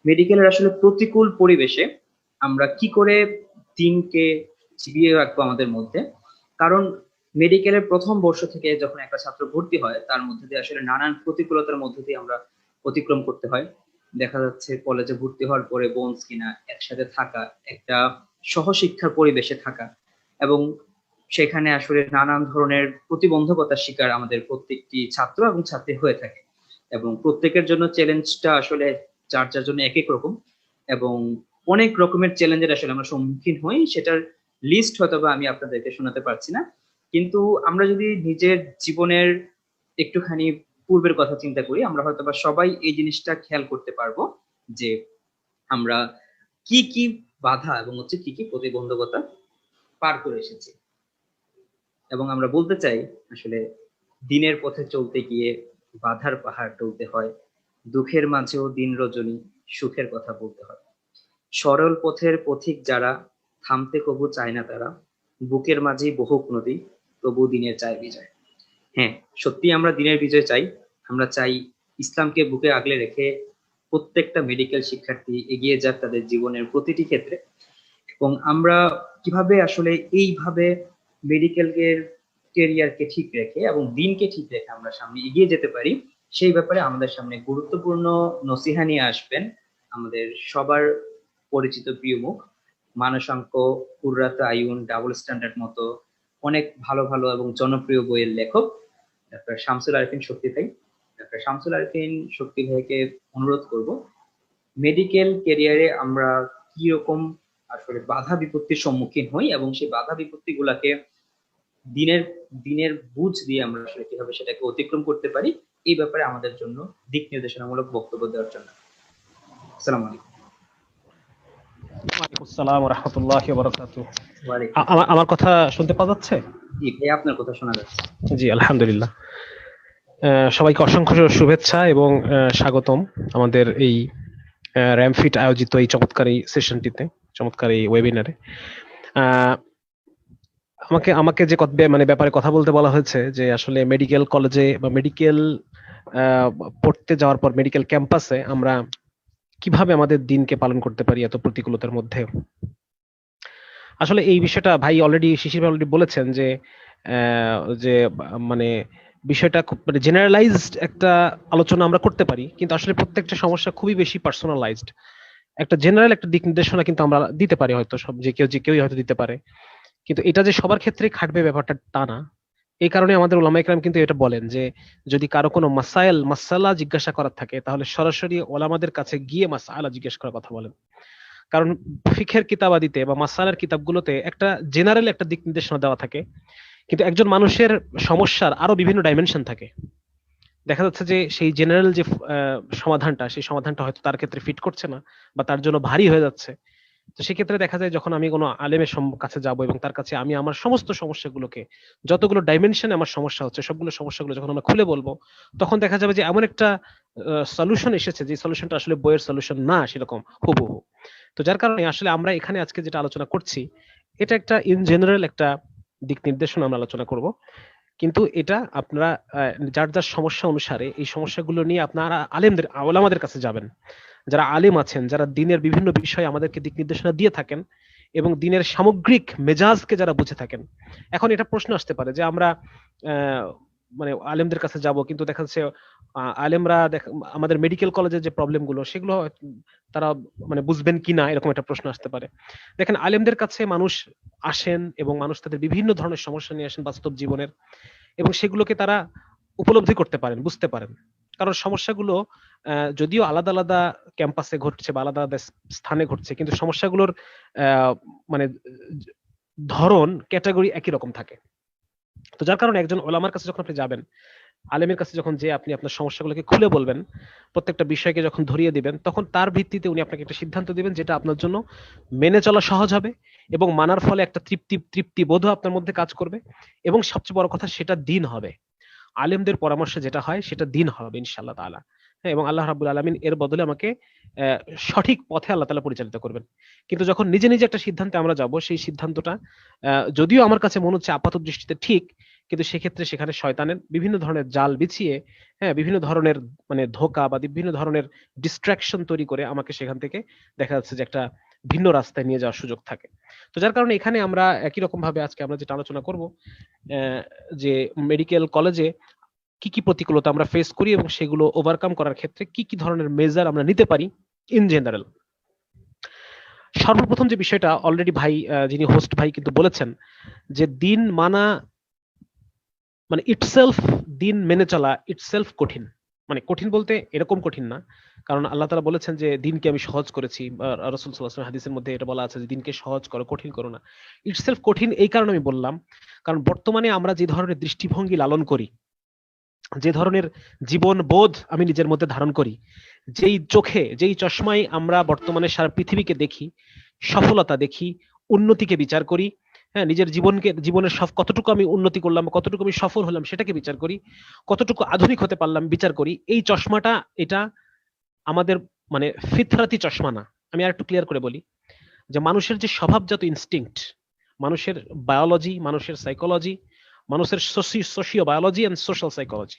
মেডিকেলের আসলে প্রতিকূল পরিবেশে আমরা কি করে দিনকে চিবিয়ে রাখবো আমাদের মধ্যে। কারণ মেডিকেলের প্রথম বর্ষ থেকে যখন একটা ছাত্র ভর্তি হয় তার মধ্যে দিয়ে আসলে নানান প্রতিকূলতার মধ্যে দিয়ে আমরা অতিক্রম করতে হয়। দেখা যাচ্ছে কলেজে ভর্তি হওয়ার পরে বোনস কিনা একসাথে থাকা, একটা সহশিক্ষার পরিবেশে থাকা, এবং সেখানে আসলে নানান ধরনের প্রতিবন্ধকতার শিকার আমাদের প্রত্যেকটি ছাত্র এবং ছাত্রী হয়ে থাকে। এবং প্রত্যেকের জন্য চ্যালেঞ্জটা আসলে যার যার জন্য এক এক রকম, এবং অনেক রকমের চ্যালেঞ্জের আসলে আমরা সম্মুখীন হই। সেটার লিস্ট হয়তো বা আমি আপনাদেরকে শোনাতে পারছি না, কিন্তু আমরা যদি নিজের জীবনের একটুখানি পূর্বের কথা চিন্তা করি, আমরা হয়তো বা সবাই এই জিনিসটা খেয়াল করতে পারবো যে আমরা কি কি বাধা এবং হচ্ছে কি কি প্রতিবন্ধকতা পার করে এসেছি। এবং আমরা বলতে চাই আসলে দিনের পথে চলতে গিয়ে বাধার পাহাড় টলতে হয়, দুঃখের মাঝেও দিন রজনী সুখের কথা বলতে হয়। সরল পথের পথিক যারা, থামতে কবু চায় না তারা, বুকের মাঝেই বহুক নদী, তবু দিনের চায় বিজয়। হ্যাঁ, সত্যি আমরা দিনের বিজয় চাই। আমরা চাই ইসলামকে বুকে আগলে রেখে প্রত্যেকটা মেডিকেল শিক্ষার্থী এগিয়ে যাক তাদের জীবনের প্রতিটি ক্ষেত্রে। এবং আমরা কিভাবে আসলে এইভাবে মেডিকেলের কেরিয়ারকে ঠিক রেখে এবং দিনকে ঠিক রেখে আমরা সামনে এগিয়ে যেতে পারি, সেই ব্যাপারে আমাদের সামনে গুরুত্বপূর্ণ নসিহা নিয়ে আসবেন আমাদের সবার পরিচিত প্রিয় মুখ, মানসাঙ্ক, কুররাত আয়ুন, ডাবল স্ট্যান্ডার্ড মতো অনেক ভালো ভালো এবং জনপ্রিয় বইয়ের লেখক ডক্টর শামসুল আরিফিন শক্তি ভাই। ডক্টর শামসুল আরিফিন শক্তি ভাইকে অনুরোধ করব, মেডিকেল ক্যারিয়ারে আমরা কি রকম আসলে বাধা বিপত্তির সম্মুখীন হই এবং সেই বাধা বিপত্তি গুলাকে দিনের দিনের বুঝ দিয়ে আমরা আসলে কিভাবে সেটাকে অতিক্রম করতে পারি, এই ব্যাপারে আমাদের জন্য দিক নির্দেশনামূলক বক্তব্য দেওয়ার জন্য। আসসালামু আলাইকুম। ওয়ালাইকুম আসসালাম ওয়া রাহমাতুল্লাহি ওয়া বারাকাতুহু। ওয়ালাইকুম। আমার কথা শুনতে পাওয়া যাচ্ছে? জি ভাই, আপনার কথা শোনা যাচ্ছে। জি, আলহামদুলিল্লাহ। সবাইকে অসংখ্য শুভেচ্ছা এবং স্বাগতম আমাদের এই র্যামফিট আয়োজিত এই চমৎকার এই সেশনটিতে, চমৎকার এই ওয়েবিনারে। আমাকে আমাকে যে মানে ব্যাপারে কথা বলতে বলা হয়েছে যে আসলে মেডিকেল কলেজে বা মেডিকেল পড়তে যাওয়ার পর মেডিকেল ক্যাম্পাসে আমরা কিভাবে আমাদের দিনকে পালন করতে পারি এত প্রতিকূলতার মধ্যে। আসলে এই বিষয়টা ভাই অলরেডি, শিশির ভাই অলরেডি বলেছেন যে যে মানে বিষয়টা খুব মানে জেনারেলাইজড একটা আলোচনা আমরা করতে পারি, কিন্তু আসলে প্রত্যেকটা সমস্যা খুবই বেশি পার্সোনালাইজড। একটা জেনারেল একটা দিক নির্দেশনা কিন্তু আমরা দিতে পারি, হয়তো সব যে কেউই হয়তো দিতে পারে, কিন্তু এটা যে সবার ক্ষেত্রে খাটবে ব্যাপারটা তা না। এই কারণে আমাদের উলামায়ে কেরাম কিন্তু এটা বলেন যে যদি কারো কোনো মাসালা জিজ্ঞাসা করার থাকে তাহলে সরাসরি ওলামাদের কাছে গিয়ে মাসালা জিজ্ঞেস করার কথা বলেন। কারণ ফিকহের কিতাবাদিতে বা মাসালার কিতাবগুলোতে একটা জেনারেল একটা দিক নির্দেশনা দেওয়া থাকে, কিন্তু একজন মানুষের সমস্যার আরো বিভিন্ন ডাইমেনশন থাকে। দেখা যাচ্ছে যে সেই জেনারেল যে সমাধানটা, সেই সমাধানটা হয়তো তার ক্ষেত্রে ফিট করছে না বা তার জন্য ভারী হয়ে যাচ্ছে। তো সেক্ষেত্রে দেখা যায় যখন আমি কোনো আলেমের কাছে যাব এবং তার কাছে আমি আমার সমস্ত সমস্যাগুলোকে, যতগুলো ডাইমেনশনে আমার সমস্যা হচ্ছে সবগুলো সমস্যাগুলো যখন আমরা খুলে বলবো, তখন দেখা যাবে যে এমন একটা সলিউশন এসেছে যে সলিউশনটা আসলে বইয়ের সলিউশন না সেরকম হুবহু। তো যার কারণে আসলে আমরা এখানে আজকে যেটা আলোচনা করছি এটা একটা ইন জেনারেল একটা দিক নির্দেশনা আমরা আলোচনা করব, কিন্তু এটা আপনারা যার যার সমস্যা অনুসারে এই সমস্যাগুলো নিয়ে আপনারা ওলামাদের কাছে যাবেন, যারা আলেম আছেন, যারা দিনের বিভিন্ন বিষয়ে আমাদেরকে দিক নির্দেশনা দিয়ে থাকেন এবং দিনের সামগ্রিক মেজাজকে যারা বুঝে থাকেন। এখন এটা প্রশ্ন আসতে পারে যে আমরা মানে আলেমদের কাছে যাব, কিন্তু দেখা যাচ্ছে আলেমরা আমাদের মেডিকেল কলেজের যে প্রবলেম গুলো সেগুলো তারা মানে বুঝবেন কিনা, এরকম একটা প্রশ্ন আসতে পারে। দেখেন, আলেমদের কাছে মানুষ আসেন এবং মানুষ তাদের বিভিন্ন ধরনের সমস্যা নিয়ে আসেন বাস্তব জীবনের, এবং সেগুলোকে তারা উপলব্ধি করতে পারেন, বুঝতে পারেন। কারণ সমস্যাগুলো যদিও আলাদা আলাদা ক্যাম্পাসে ঘটছে বা আলাদা আলাদা স্থানে ঘটছে, কিন্তু সমস্যাগুলোর মানে ধরন, ক্যাটাগরি একই রকম থাকে। তো যার কারণে একজন ওলামার কাছে যখন আপনি যাবেন, আলেমের কাছে যখন যে আপনি আপনার সমস্যাগুলোকে খুলে বলবেন, প্রত্যেকটা বিষয়কে যখন ধরিয়ে দিবেন, তখন তার ভিত্তিতে উনি আপনাকে একটা সিদ্ধান্ত দিবেন যেটা আপনার জন্য মেনে চলা সহজ হবে এবং মানার ফলে একটা তৃপ্তি বোধ আপনার মধ্যে কাজ করবে, এবং সবচেয়ে বড় কথা সেটা দিন হবে। আলেমদের পরামর্শে যেটা হয় সেটা দিন হবে ইনশাআল্লাহ তাআলা। হ্যাঁ, এবং আল্লাহ রাব্বুল আলামিন এর বদলে আমাকে সঠিক পথে আল্লাহ তাআলা পরিচালিত করবেন। কিন্তু যখন নিজে নিজে একটা সিদ্ধান্তে আমরা যাব, সেই সিদ্ধান্তটা যদিও আমার কাছে মনে হচ্ছে আপাত দৃষ্টিতে ঠিক, কিন্তু সেক্ষেত্রে সেখানে শয়তানের বিভিন্ন ধরনের জাল বিছিয়ে, হ্যাঁ, বিভিন্ন ধরনের মানে ধোঁকা বা বিভিন্ন ধরনের ডিস্ট্রাকশন তৈরি করে আমাকে সেখান থেকে দেখা যাচ্ছে যে একটা ভিন্ন রাস্তায় নিয়ে যাওয়ার সুযোগ থাকে। তো যার কারণে এখানে আমরা একই রকম ভাবে আজকে আমরা যেটা আলোচনা করব, যে মেডিকেল কলেজে কি কি প্রতিকূলতা আমরা ফেস করি এবং সেগুলো ওভারকাম করার ক্ষেত্রে কি কি ধরনের মেজার আমরা নিতে পারি ইন জেনারেল। সর্বপ্রথম যে বিষয়টা অলরেডি ভাই, যিনি হোস্ট ভাই কিন্তু বলেছেন যে দিন মানা মানে ইটসেলফ, দিন মেনে চলা ইটসেলফ কঠিন। মানে কঠিন বলতে এরকম কঠিন না, কারণ আল্লাহ তাআলা বলেছেন যে দিনকে আমি সহজ করেছি, বা রাসূল সাল্লাল্লাহু আলাইহি ওয়াসাল্লাম হাদিসের মধ্যে এটা বলা আছে যে দিনকে সহজ করো, কঠিন করো না। ইটসেলফ কঠিন এই কারণে আমি বললাম, কারণ বর্তমানে আমরা যে ধরনের দৃষ্টিভঙ্গি লালন করি, যে ধরনের জীবন বোধ আমি নিজের মধ্যে ধারণ করি, যেই চোখে যেই চশমায় আমরা বর্তমানে সারা পৃথিবীকে দেখি, সফলতা দেখি, উন্নতিকে বিচার করি, হ্যাঁ, নিজের জীবনের সব কতটুকু আমি উন্নতি করলাম, কতটুকু আমি সফল হলাম সেটাকে বিচার করি, কতটুকু আধুনিক হতে পারলাম বিচার করি, এই চশমাটা এটা আমাদের মানে ফিতরাতি চশমা না। আমি আর একটু ক্লিয়ার করে বলি যে মানুষের যে স্বভাবজাত ইনস্টিংক্ট, মানুষের বায়োলজি, মানুষের সাইকোলজি, মানুষের socio biology and social psychology,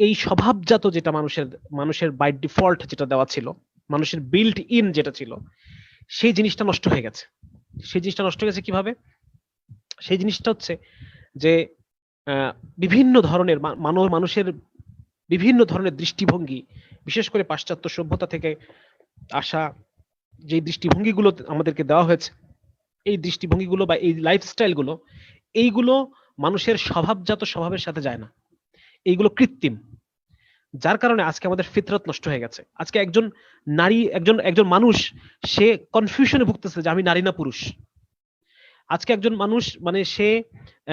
এই স্বভাবজাত যেটা মানুষের মানুষের বাই ডিফল্ট যেটা দেওয়া ছিল, মানুষের বিল্ট ইন যেটা ছিল, সেই জিনিসটা নষ্ট হয়ে গেছে। সেই জিনিসটা নষ্ট হয়ে গেছে কিভাবে? সেই জিনিসটা হচ্ছে যে আহ, বিভিন্ন ধরনের মানুষের বিভিন্ন ধরনের দৃষ্টিভঙ্গি, বিশেষ করে পাশ্চাত্য সভ্যতা থেকে আসা যে দৃষ্টিভঙ্গিগুলো আমাদেরকে দেওয়া হয়েছে, এই দৃষ্টিভঙ্গিগুলো বা এই লাইফস্টাইল গুলো, এইগুলো মানুষের স্বভাবজাত স্বভাবের সাথে যায় না, এইগুলো কৃত্রিম। যার কারণে আজকে আমাদের ফিতরত নষ্ট হয়ে গেছে। আজকে একজন নারী, একজন একজন মানুষ, সে কনফিউশনে ভুগতেছে যে আমি নারী না পুরুষ। আজকে একজন মানুষ মানে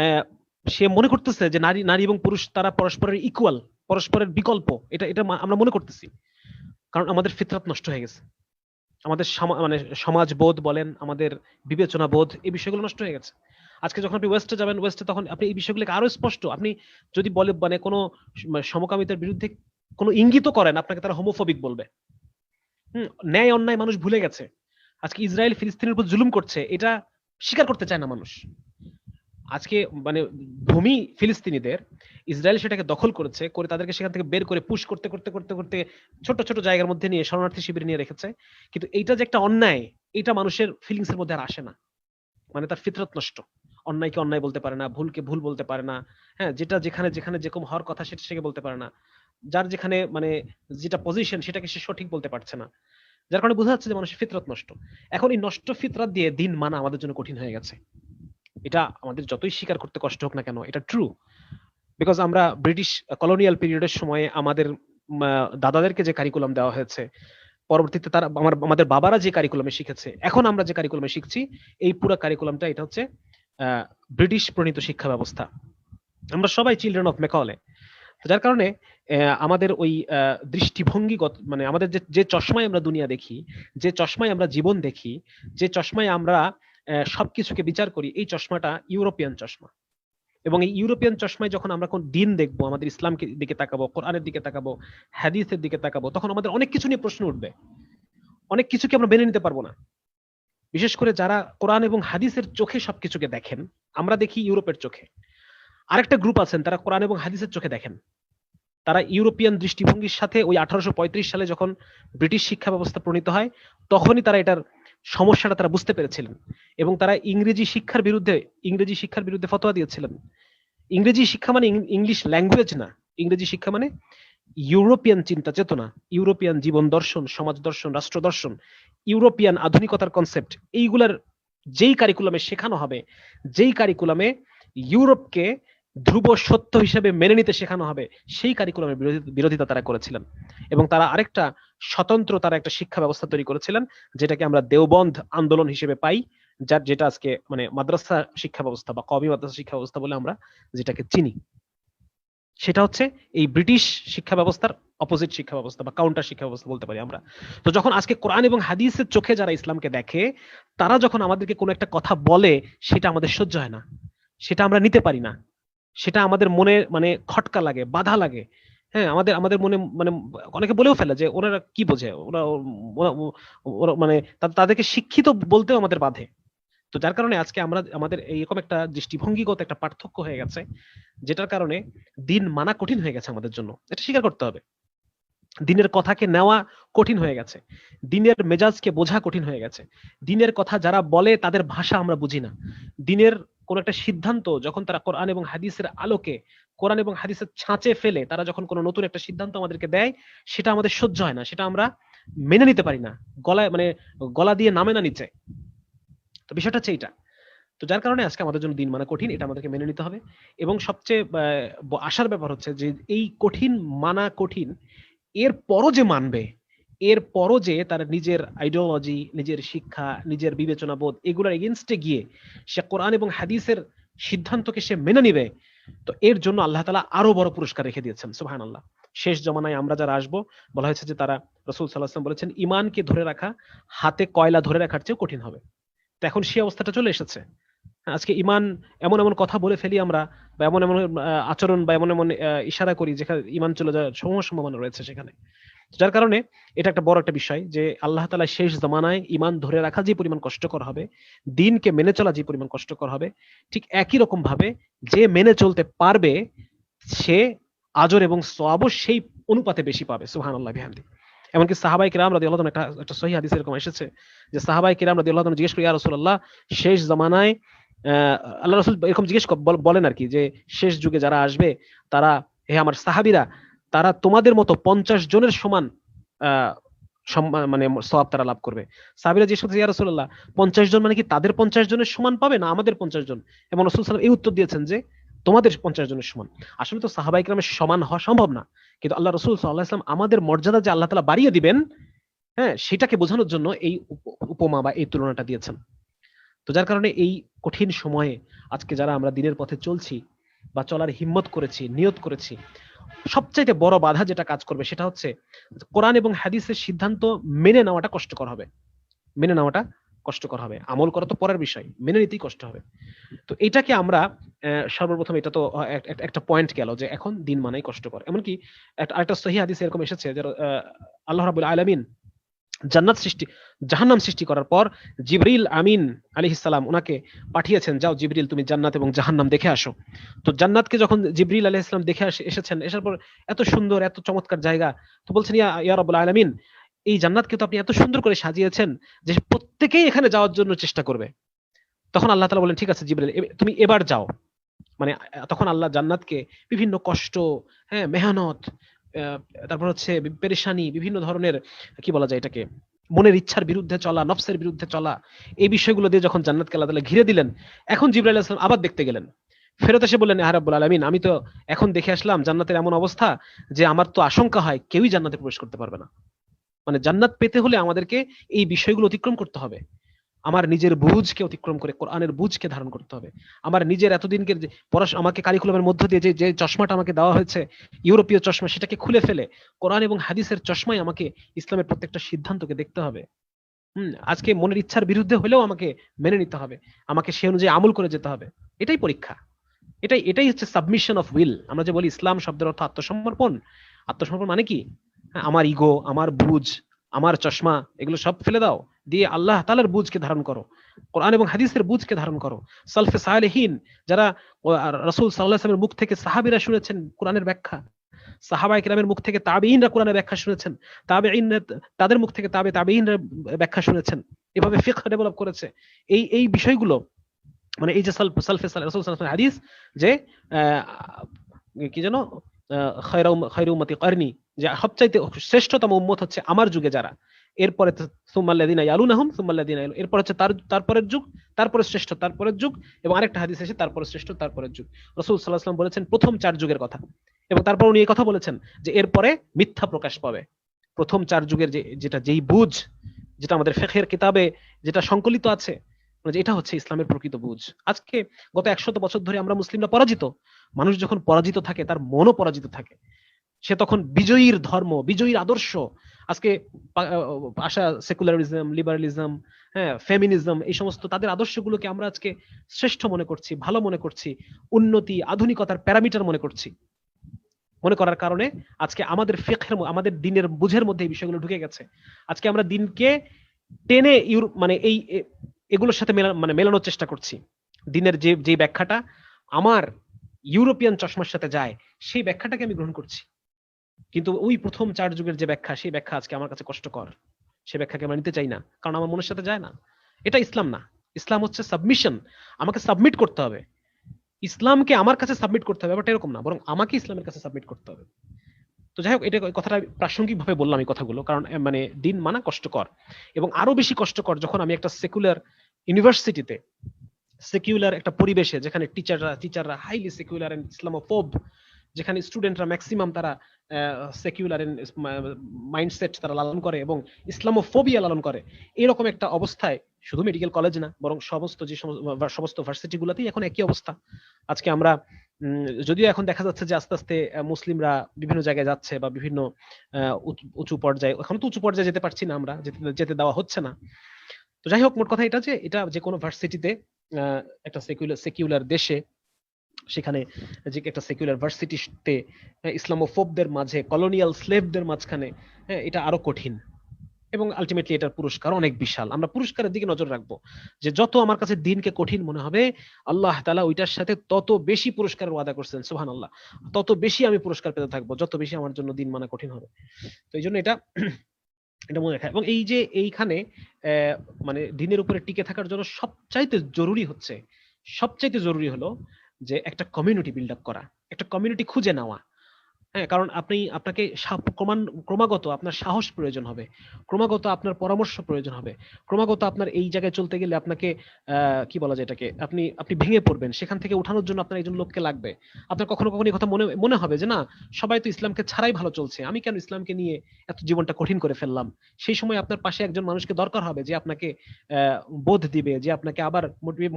আহ, সে মনে করতেছে যে নারী নারী এবং পুরুষ তারা পরস্পরের ইকুয়াল, পরস্পরের বিকল্প। এটা এটা আমরা মনে করতেছি, কারণ আমাদের ফিতরত নষ্ট হয়ে গেছে। আমাদের মানে সমাজবোধ বলেন, আমাদের বিবেচনা বোধ, এই বিষয়গুলো নষ্ট হয়ে গেছে। আজকে যখন আপনি ওয়েস্টে যাবেন, ওয়েস্টে তখন আপনি এই বিষয়গুলোকে আরো স্পষ্ট, আপনি যদি বলে মানে কোনো সমকামিতার বিরুদ্ধে কোনো ইঙ্গিত করেন, আপনাকে তারা হোমোফোবিক বলবে। ন্যায় অন্যায় মানুষ ভুলে গেছে। আজকে ইসরায়েল ফিলিস্তিনের উপর জুলুম করছে, এটা স্বীকার করতে চায় না মানুষ। আজকে মানে ভূমি ফিলিস্তিনিদের, ইসরায়েল সেটাকে দখল করেছে, করে তাদেরকে সেখান থেকে বের করে পুশ করতে করতে করতে করতে ছোট ছোট জায়গার মধ্যে নিয়ে শরণার্থী শিবিরে নিয়ে রেখেছে। কিন্তু এইটা যে একটা অন্যায়, এটা মানুষের ফিলিংস এর মধ্যে আর আসে না। মানে তার ফিতরত নষ্ট। অন্যায়কে অন্যায় বলতে পারে না, ভুলকে ভুল বলতে পারে না, হ্যাঁ, যেটা যেখানে যেখানে যেরকম হওয়ার কথা সেটা সে বলতে পারে না, যার যেখানে মানে যেটা পজিশন সেটাকে সে সঠিক বলতে পারছে না। যার কারণে বোঝা যাচ্ছে যে মানুষের ফিতরত নষ্ট। এখন এই নষ্ট ফিতরত দিয়ে দিন মানা আমাদের জন্য কঠিন হয়ে গেছে। এটা আমাদের যতই স্বীকার করতে কষ্ট হোক না কেন, এটা ট্রু। বিকজ আমরা ব্রিটিশ কলোনিয়াল পিরিয়ডের সময় আমাদের দাদাদেরকে যে কারিকুলাম দেওয়া হয়েছে, পরবর্তীতে তারা আমাদের বাবারা যে কারিকুলামে শিখেছে, এখন আমরা যে কারিকুলামে শিখছি, এই পুরো কারিকুলামটা এটা হচ্ছে ব্রিটিশ প্রণীত শিক্ষা ব্যবস্থা। আমরা সবাই চিলড্রেন অফ মেকলে। তো যার কারণে আমাদের ওই দৃষ্টিভঙ্গিগত মানে আমাদের যে চশমায় আমরা দুনিয়া দেখি, যে চশমায় আমরা জীবন দেখি, যে চশমায় আমরা সবকিছুকে বিচার করি, এই চশমাটা ইউরোপিয়ান চশমা। এবং এই ইউরোপিয়ান চশমায় যখন আমরা কোন দিন দেখবো, আমাদের ইসলামকে দিকে তাকাবো, কোরআনের দিকে তাকাবো, হাদিসের দিকে তাকাবো, তখন আমাদের অনেক কিছু নিয়ে প্রশ্ন উঠবে। অনেক কিছুকে আমরা মেনে নিতে পারবো না। বিশেষ করে যারা কোরআন এবং হাদিসের চোখে সবকিছুকে দেখেন, আমরা দেখি ইউরোপের চোখে। আরেকটা গ্রুপ আছেন, তারা কোরআন এবং হাদিসের চোখে দেখেন। তারা ইউরোপিয়ান দৃষ্টিভঙ্গির সাথে ওই 1835 সালে যখন ব্রিটিশ শিক্ষা ব্যবস্থা প্রণীত হয়, তখনই তারা এটার সমস্যাটা তারা বুঝতে পেরেছিলেন, এবং তারা ইংরেজি শিক্ষার বিরুদ্ধে ফতোয়া দিয়েছিলেন। ইংরেজি শিক্ষা মানে ইংলিশ ল্যাঙ্গুয়েজ না, ইংরেজি শিক্ষা মানে ইউরোপিয়ান চিন্তা চেতনা, ইউরোপিয়ান জীবন দর্শন, সমাজ দর্শন, রাষ্ট্র দর্শন, ইউরোপিয়ান আধুনিকতার কনসেপ্ট, এইগুলার যেই কারিকুলামে শেখানো হবে, যেই কারিকুলামে ইউরোপকে ধ্রুব সত্য হিসেবে মেনে নিতে শেখানো হবে, সেই কারিকুলামের বিরোধিতা তারা করেছিলেন। এবং তারা আরেকটা স্বতন্ত্র তারা একটা শিক্ষা ব্যবস্থা তৈরি করেছিলেন, যেটাকে আমরা দেওবন্দ আন্দোলন হিসেবে পাই, যেটা আজকে মানে মাদ্রাসা শিক্ষা ব্যবস্থা বা কওমি মাদ্রাসা শিক্ষা ব্যবস্থা বলে আমরা যেটাকে চিনি। সেটা হচ্ছে এই ব্রিটিশ শিক্ষা ব্যবস্থার অপোজিট শিক্ষা ব্যবস্থা বা কাউন্টার শিক্ষা ব্যবস্থা বলতে পারি আমরা। তো যখন আজকে কোরআন এবং হাদিসের চোখে যারা ইসলামকে দেখে, তারা যখন আমাদেরকে কোনো একটা কথা বলে, সেটা আমাদের সহ্য হয় না, সেটা আমরা নিতে পারি না, সেটা আমাদের মনে মানে খটকা লাগে, বাধা লাগে। হ্যাঁ, আমাদের আমাদের মনে মানে অনেকে বলেও ফেলে যে ওনারা কি বোঝে, ওরা মানে তাদেরকে শিক্ষিত বলতেও আমাদের বাধে। তো যার কারণে আজকে আমরা আমাদের এইরকম একটা দৃষ্টিভঙ্গিগত একটা পার্থক্য হয়ে গেছে, যেটার কারণে দিন মানা কঠিন হয়ে গেছে আমাদের জন্য, এটা স্বীকার করতে হবে। দিনের কথাকে নেওয়া কঠিন হয়ে গেছে, দিনের মেজাজকে বোঝা কঠিন হয়ে গেছে, দিনের কথা যারা বলে তাদের ভাষা আমরা বুঝি না, দিনের কোন একটা সিদ্ধান্ত যখন তারা কোরআন এবং হাদিসের আলোকে, কোরআন এবং হাদিসের ছাঁচে ফেলে তারা যখন কোনো নতুন একটা সিদ্ধান্ত আমাদেরকে দেয়, সেটা আমাদের সহ্য হয় না, সেটা আমরা মেনে নিতে পারি না, গলায় মানে গলা দিয়ে নামে না নিচে। তো বিষয়টা হচ্ছে এইটা। তো যার কারণে আজকে আমাদের জন্য দিন মানা কঠিন, এটা আমাদেরকে মেনে নিতে হবে। এবং সবচেয়ে আশার ব্যাপার হচ্ছে যে এই কঠিন মানা কঠিন, এর পরও যে মানবে, এর পরও যে তার নিজের আইডিওলজি, নিজের শিক্ষা, নিজের বিবেচনা বোধ এগুলোর এগেনস্টে গিয়ে সে কোরআন এবং হাদিসের সিদ্ধান্তকে সে মেনে নিবে, তো এর জন্য আল্লাহ তাআলা আরো বড় পুরস্কার রেখে দিয়েছেন। সুবহানাল্লাহ। শেষ জমানায় আমরা যারা আসবো, বলা হয়েছে যে তারা, রাসূল সাল্লাল্লাহু আলাইহি ওয়াসাল্লাম বলেছেন, ঈমানকে ধরে রাখা হাতে কয়লা ধরে রাখার চেয়ে কঠিন হবে। তো এখন সেই অবস্থাটা চলে এসেছে। আজকে ঈমান, এমন এমন কথা বলে ফেলি আমরা, বা এমন এমন আচরণ বা এমন এমন ইশারা করি যেখানে ঈমান চলে যাওয়ার সম্ভাবনা রয়েছে সেখানে। যার কারণে এটা একটা বড় একটা বিষয় যে আল্লাহ তাআলা শেষ জামানায় ঈমান ধরে রাখা যে পরিমাণ কষ্টকর হবে, দ্বীনকে মেনে চলা যে পরিমাণ কষ্টকর হবে, ঠিক একই রকম ভাবে যে মেনে চলতে পারবে সে আজর এবং সওয়াবও সেই অনুপাতে বেশি পাবে। সুবহানাল্লাহ বিহামদি। এমনকি সাহাবায়ে কিরাম রাদিয়াল্লাহু আনহুম, একটা সহিহ হাদিসে এরকম এসেছে যে সাহাবায়ে কিরাম রাদিয়াল্লাহু আনহুম জিজ্ঞেস করে, ইয়া রাসূলুল্লাহ, শেষ জামানায় আল্লাহ রাসূল এরকম জিজ্ঞেস বলেন আর কি, যে শেষ যুগে যারা আসবে তারা, হে আমার সাহাবীরা, তারা তোমাদের মতো 50 জনের সমান আহ মানে সওয়াব তারা লাভ করবে। সাহাবীরা জিজ্ঞেস করছে, ইয়া রাসূলুল্লাহ, 50 জন মানে কি তাদের 50 জনের সমান পাবে, না আমাদের 50 জন? এবং রাসূল সাল্লাল্লাহু আলাইহি ওয়াসাল্লাম এই উত্তর দিয়েছেন যে তোমাদের 50 জনের সমান। আসলে তো সাহাবায়ে কিরামের সমান হওয়া সম্ভব না, কিন্তু আল্লাহ রাসূল সাল্লাল্লাহু আলাইহি ওয়াসাল্লাম আমাদের মর্যাদা যে আল্লাহ তাআলা বাড়িয়ে দিবেন, হ্যাঁ, সেটাকে বোঝানোর জন্য এই উপমা বা এই তুলনাটা দিয়েছেন। তো যার কারণে এই কঠিন সময়ে আজকে যারা আমরা দিনের পথে চলছি বা চলার হিম্মত করেছি, নিয়ত করেছি, সবচাইতে বড় বাধা যেটা কাজ করবে সেটা হচ্ছে কোরআন এবং হাদিসের সিদ্ধান্ত মেনে নেওয়াটা কষ্টকর হবে। মেনে নেওয়াটা কষ্টকর হবে, আমল করা তো পরের বিষয়, মেনে নিতেই কষ্ট হবে। তো এটাকে আমরা সর্বপ্রথম, এটা তো একটা পয়েন্ট গেল যে এখন দিন মানাই কষ্টকর। এমনকি আরেকটা সহিহ হাদিসে এরকম এসেছে যে আল্লাহ রাব্বুল আলামিন জান্নাত সৃষ্টি, জাহান্নাম সৃষ্টি করার পর জিবরিল আমিন আলাইহিস সালাম ওনাকে পাঠিয়েছেন, যাও জিবরিল তুমি জান্নাত এবং জাহান্নাম দেখে আসো। তো জান্নাতকে যখন জিবরিল আলাইহিস সালাম দেখে এসেছেন, এসার পর এত সুন্দর, এত চমৎকার জায়গা, তো বলছেন, ইয়া রাব্বুল আলামিন, এই জান্নাতকে তো আপনি এত সুন্দর করে সাজিয়েছেন যে প্রত্যেকেই এখানে যাওয়ার জন্য চেষ্টা করবে। তখন আল্লাহ তাআলা বলেন, ঠিক আছে জিবরিল, তুমি এবার যাও। মানে তখন আল্লাহ জান্নাতকে বিভিন্ন কষ্ট, হ্যাঁ, মেহনত, তারপর হচ্ছে পেরেশানি, বিভিন্ন ধরনের, কি বলা যায় এটাকে, মনের ইচ্ছার বিরুদ্ধে চলা, নফসের বিরুদ্ধে চলা, এই বিষয়গুলো দিয়ে যখন জান্নাতকে আল্লাহ তাআলা ঘিরে দিলেন, এখন জিবরাইল আলাইহিস সালাম আবার দেখতে গেলেন। ফেরত এসে বললেন, ইয়া রাব্বুল আলামিন, আমি তো এখন দেখে আসলাম জান্নাতের এমন অবস্থা যে আমার তো আশঙ্কা হয় কেউই জান্নাতে প্রবেশ করতে পারবে না। মানে জান্নাত পেতে হলে আমাদেরকে এই বিষয়গুলো অতিক্রম করতে হবে। আমার নিজের বুঝকে অতিক্রম করে কোরআনের বুঝকে ধারণ করতে হবে। আমার নিজের এতদিনকে পড়াশোনা, আমাকে কারিকুলামের মধ্য দিয়ে যে চশমাটা আমাকে দেওয়া হয়েছে, ইউরোপীয় চশমা, সেটাকে খুলে ফেলে কোরআন এবং হাদিসের চশমায় আমাকে ইসলামের প্রত্যেকটা সিদ্ধান্তকে দেখতে হবে। আজকে মনের ইচ্ছার বিরুদ্ধে হলেও আমাকে মেনে নিতে হবে, আমাকে সে অনুযায়ী আমল করে যেতে হবে। এটাই পরীক্ষা, এটাই হচ্ছে সাবমিশন অফ উইল। আমরা যে বলি ইসলাম শব্দের অর্থ আত্মসমর্পণ। আত্মসমর্পণ মানে কি? আমার ইগো, আমার বুঝ, আমার চশমা, এগুলো সব ফেলে দাও, দিয়ে আল্লাহ তাআলার বুঝকে ধারণ করো, কোরআন এবং হাদিসের বুঝকে ধারণ করো। সালফে সালেহিন যারা, রাসূল সাল্লাল্লাহু আলাইহি ওয়াসাল্লামের মুখ থেকে সাহাবীরা শুনেছেন কোরআনের ব্যাখ্যা, সাহাবায়ে কিরামের মুখ থেকে তাবেঈনরা কোরআনের ব্যাখ্যা শুনেছেন, তাবেঈনরা তাদের মুখ থেকে তাবেঈনরা ব্যাখ্যা শুনেছেন, এভাবে ফিকহ ডেভেলপ করেছে। এই বিষয়গুলো, মানে এই যে সালফে রাসূল সাল্লাল্লাহু আলাইহি ওয়াসাল্লামের হাদিস যে কি যেন, খায়রু উম্মতি কারনি, যে সবচাইতে শ্রেষ্ঠতম উম্মত হচ্ছে আমার যুগে যারা, এরপরে সুম্মাল্লাযিনা ইয়ালুনাহুম সুম্মাল্লাযিনা ইয়ালুন, এরপর হচ্ছে তারপরের যুগ, তারপরে শ্রেষ্ঠ তারপরের যুগ, এবং আরেকটা হাদিস এসে তারপরে শ্রেষ্ঠ তারপরের যুগ। রাসূল সাল্লাল্লাহু আলাইহি ওয়াসাল্লাম বলেছেন প্রথম 4 যুগের কথা, এবং তারপর উনি এই কথা বলেছেন যে এরপরে মিথ্যা প্রকাশ পাবে। প্রথম 4 যুগের যেই বুঝ, যেটা আমাদের ফিকহের কিতাবে যেটা সংকলিত আছে, মানে এটা হচ্ছে ইসলামের প্রকৃত বুঝ। আজকে গত 100 বছর ধরে আমরা মুসলিমরা পরাজিত। মানুষ যখন পরাজিত থাকে তার মনও পরাজিত থাকে, সে তখন বিজয়ীর ধর্ম, বিজয়ীর আদর্শ, আজকে আশা সেকুলারিজম, লিবারালিজম, হ্যাঁ, ফেমিনিজম, এই সমস্ত তাদের আদর্শগুলোকে আমরা আজকে শ্রেষ্ঠ মনে করছি, ভালো মনে করছি, উন্নতি আধুনিকতার প্যারামিটার মনে করছি। মনে করার কারণে আজকে আমাদের ফিকহের, আমাদের দ্বীনের বুঝের মধ্যে এই বিষয়গুলো ঢুকে গেছে। আজকে আমরা দ্বীনকে টেনে মানে এই এগুলোর সাথে মেলানোর চেষ্টা করছি। দিনের যে ব্যাখ্যাটা আমার ইউরোপিয়ান চশমার সাথে যায়, সেই ব্যাখ্যাটাকে আমি গ্রহণ করছি। কিন্তু ওই প্রথম 4 যুগের যে ব্যাখ্যা, সেই ব্যাখ্যা আজকে আমার কাছে কষ্টকর। সে ব্যাখ্যাকে আমি নিতে চাই না, কারণ আমার মনের সাথে যায় না। এটা ইসলাম না। ইসলাম হচ্ছে সাবমিশন। আমাকে সাবমিট করতে হবে। ইসলামকে আমার কাছে সাবমিট করতে হবে, ব্যাপারটা এরকম না, বরং আমাকে ইসলামের কাছে সাবমিট করতে হবে। তো যাই হোক, এটা কথাটা প্রাসঙ্গিক ভাবে বললাম এই কথাগুলো, কারণ দিন মানা কষ্টকর, এবং আরো বেশি কষ্টকর যখন আমি একটা সেকুলার ইউনিভার্সিটিতে, সেকুলার একটা পরিবেশে, যেখানে টিচাররা হাইলি সেকুলার এন্ড ইসলামোফোব, যেখানে স্টুডেন্টরা ম্যাক্সিমাম তারা সেকুলার মাইন্ডসেট তারা লালন করে এবং ইসলামোফোবিয়া লালন করে, এরকম একটা অবস্থায় শুধু মেডিকেল কলেজ না, বরং সমস্ত ভার্সিটি গুলাতেই এখন একই অবস্থা। আজকে আমরা যদিও এখন দেখা যাচ্ছে যে আস্তে আস্তে মুসলিমরা বিভিন্ন জায়গায় যাচ্ছে, বা বিভিন্ন উঁচু পর্যায়ে, এখন তো উঁচু পর্যায়ে যেতে পারছি না, আমরা যেতে দেওয়া হচ্ছে না। তো যাই হোক, মোট কথা এটা যে এটা যে কোনো ভার্সিটিতে, একটা সেকুলার দেশে, সেখানে যে একটা সেকুলার ভার্সিটিতে ইসলামোফোবদের মাঝে, কলোনিয়াল স্লেভদের মাঝখানে, এটা আরো কঠিন। এবং আলটিমেটলি এটার পুরস্কার অনেক বিশাল। আমরা পুরস্কারের দিকে নজর রাখবো, যে যত আমার কাছে দিনকে কঠিন মনে হবে, আল্লাহ তাআলা ওইটার সাথে তত বেশি পুরস্কারের ওয়াদা করছেন, সুবহানাল্লাহ। তত বেশি আমি পুরস্কার পেতে থাকবো যত বেশি আমার জন্য দিন মানা কঠিন হবে। তো এই জন্য এটা এটা মনে রাখা। এবং এই যে এইখানে দিনের উপরে টিকে থাকার জন্য সবচাইতে জরুরি হলো যে একটা কমিউনিটি বিল্ড আপ করা, একটা কমিউনিটি খুঁজে নেওয়া। হ্যাঁ, কারণ আপনাকে ক্রমাগত আপনার সাহস প্রয়োজন হবে, ক্রমাগত আপনার পরামর্শ প্রয়োজন হবে, ক্রমাগত আপনার এই জায়গায় চলতে গেলে আপনাকে কি বলা যায় এটাকে, আপনি ভেঙে পড়বেন, সেখান থেকে উঠানোর জন্য আপনার একজন লোককে লাগবে। আপনার কখনো কখনো এই কথা মনে হবে যে না, সবাই তো ইসলামকে ছাড়াই ভালো চলছে, আমি কেন ইসলামকে নিয়ে এত জীবনটা কঠিন করে ফেললাম। সেই সময় আপনার পাশে একজন মানুষকে দরকার হবে, যে আপনাকে বোধ দিবে, যে আপনাকে আবার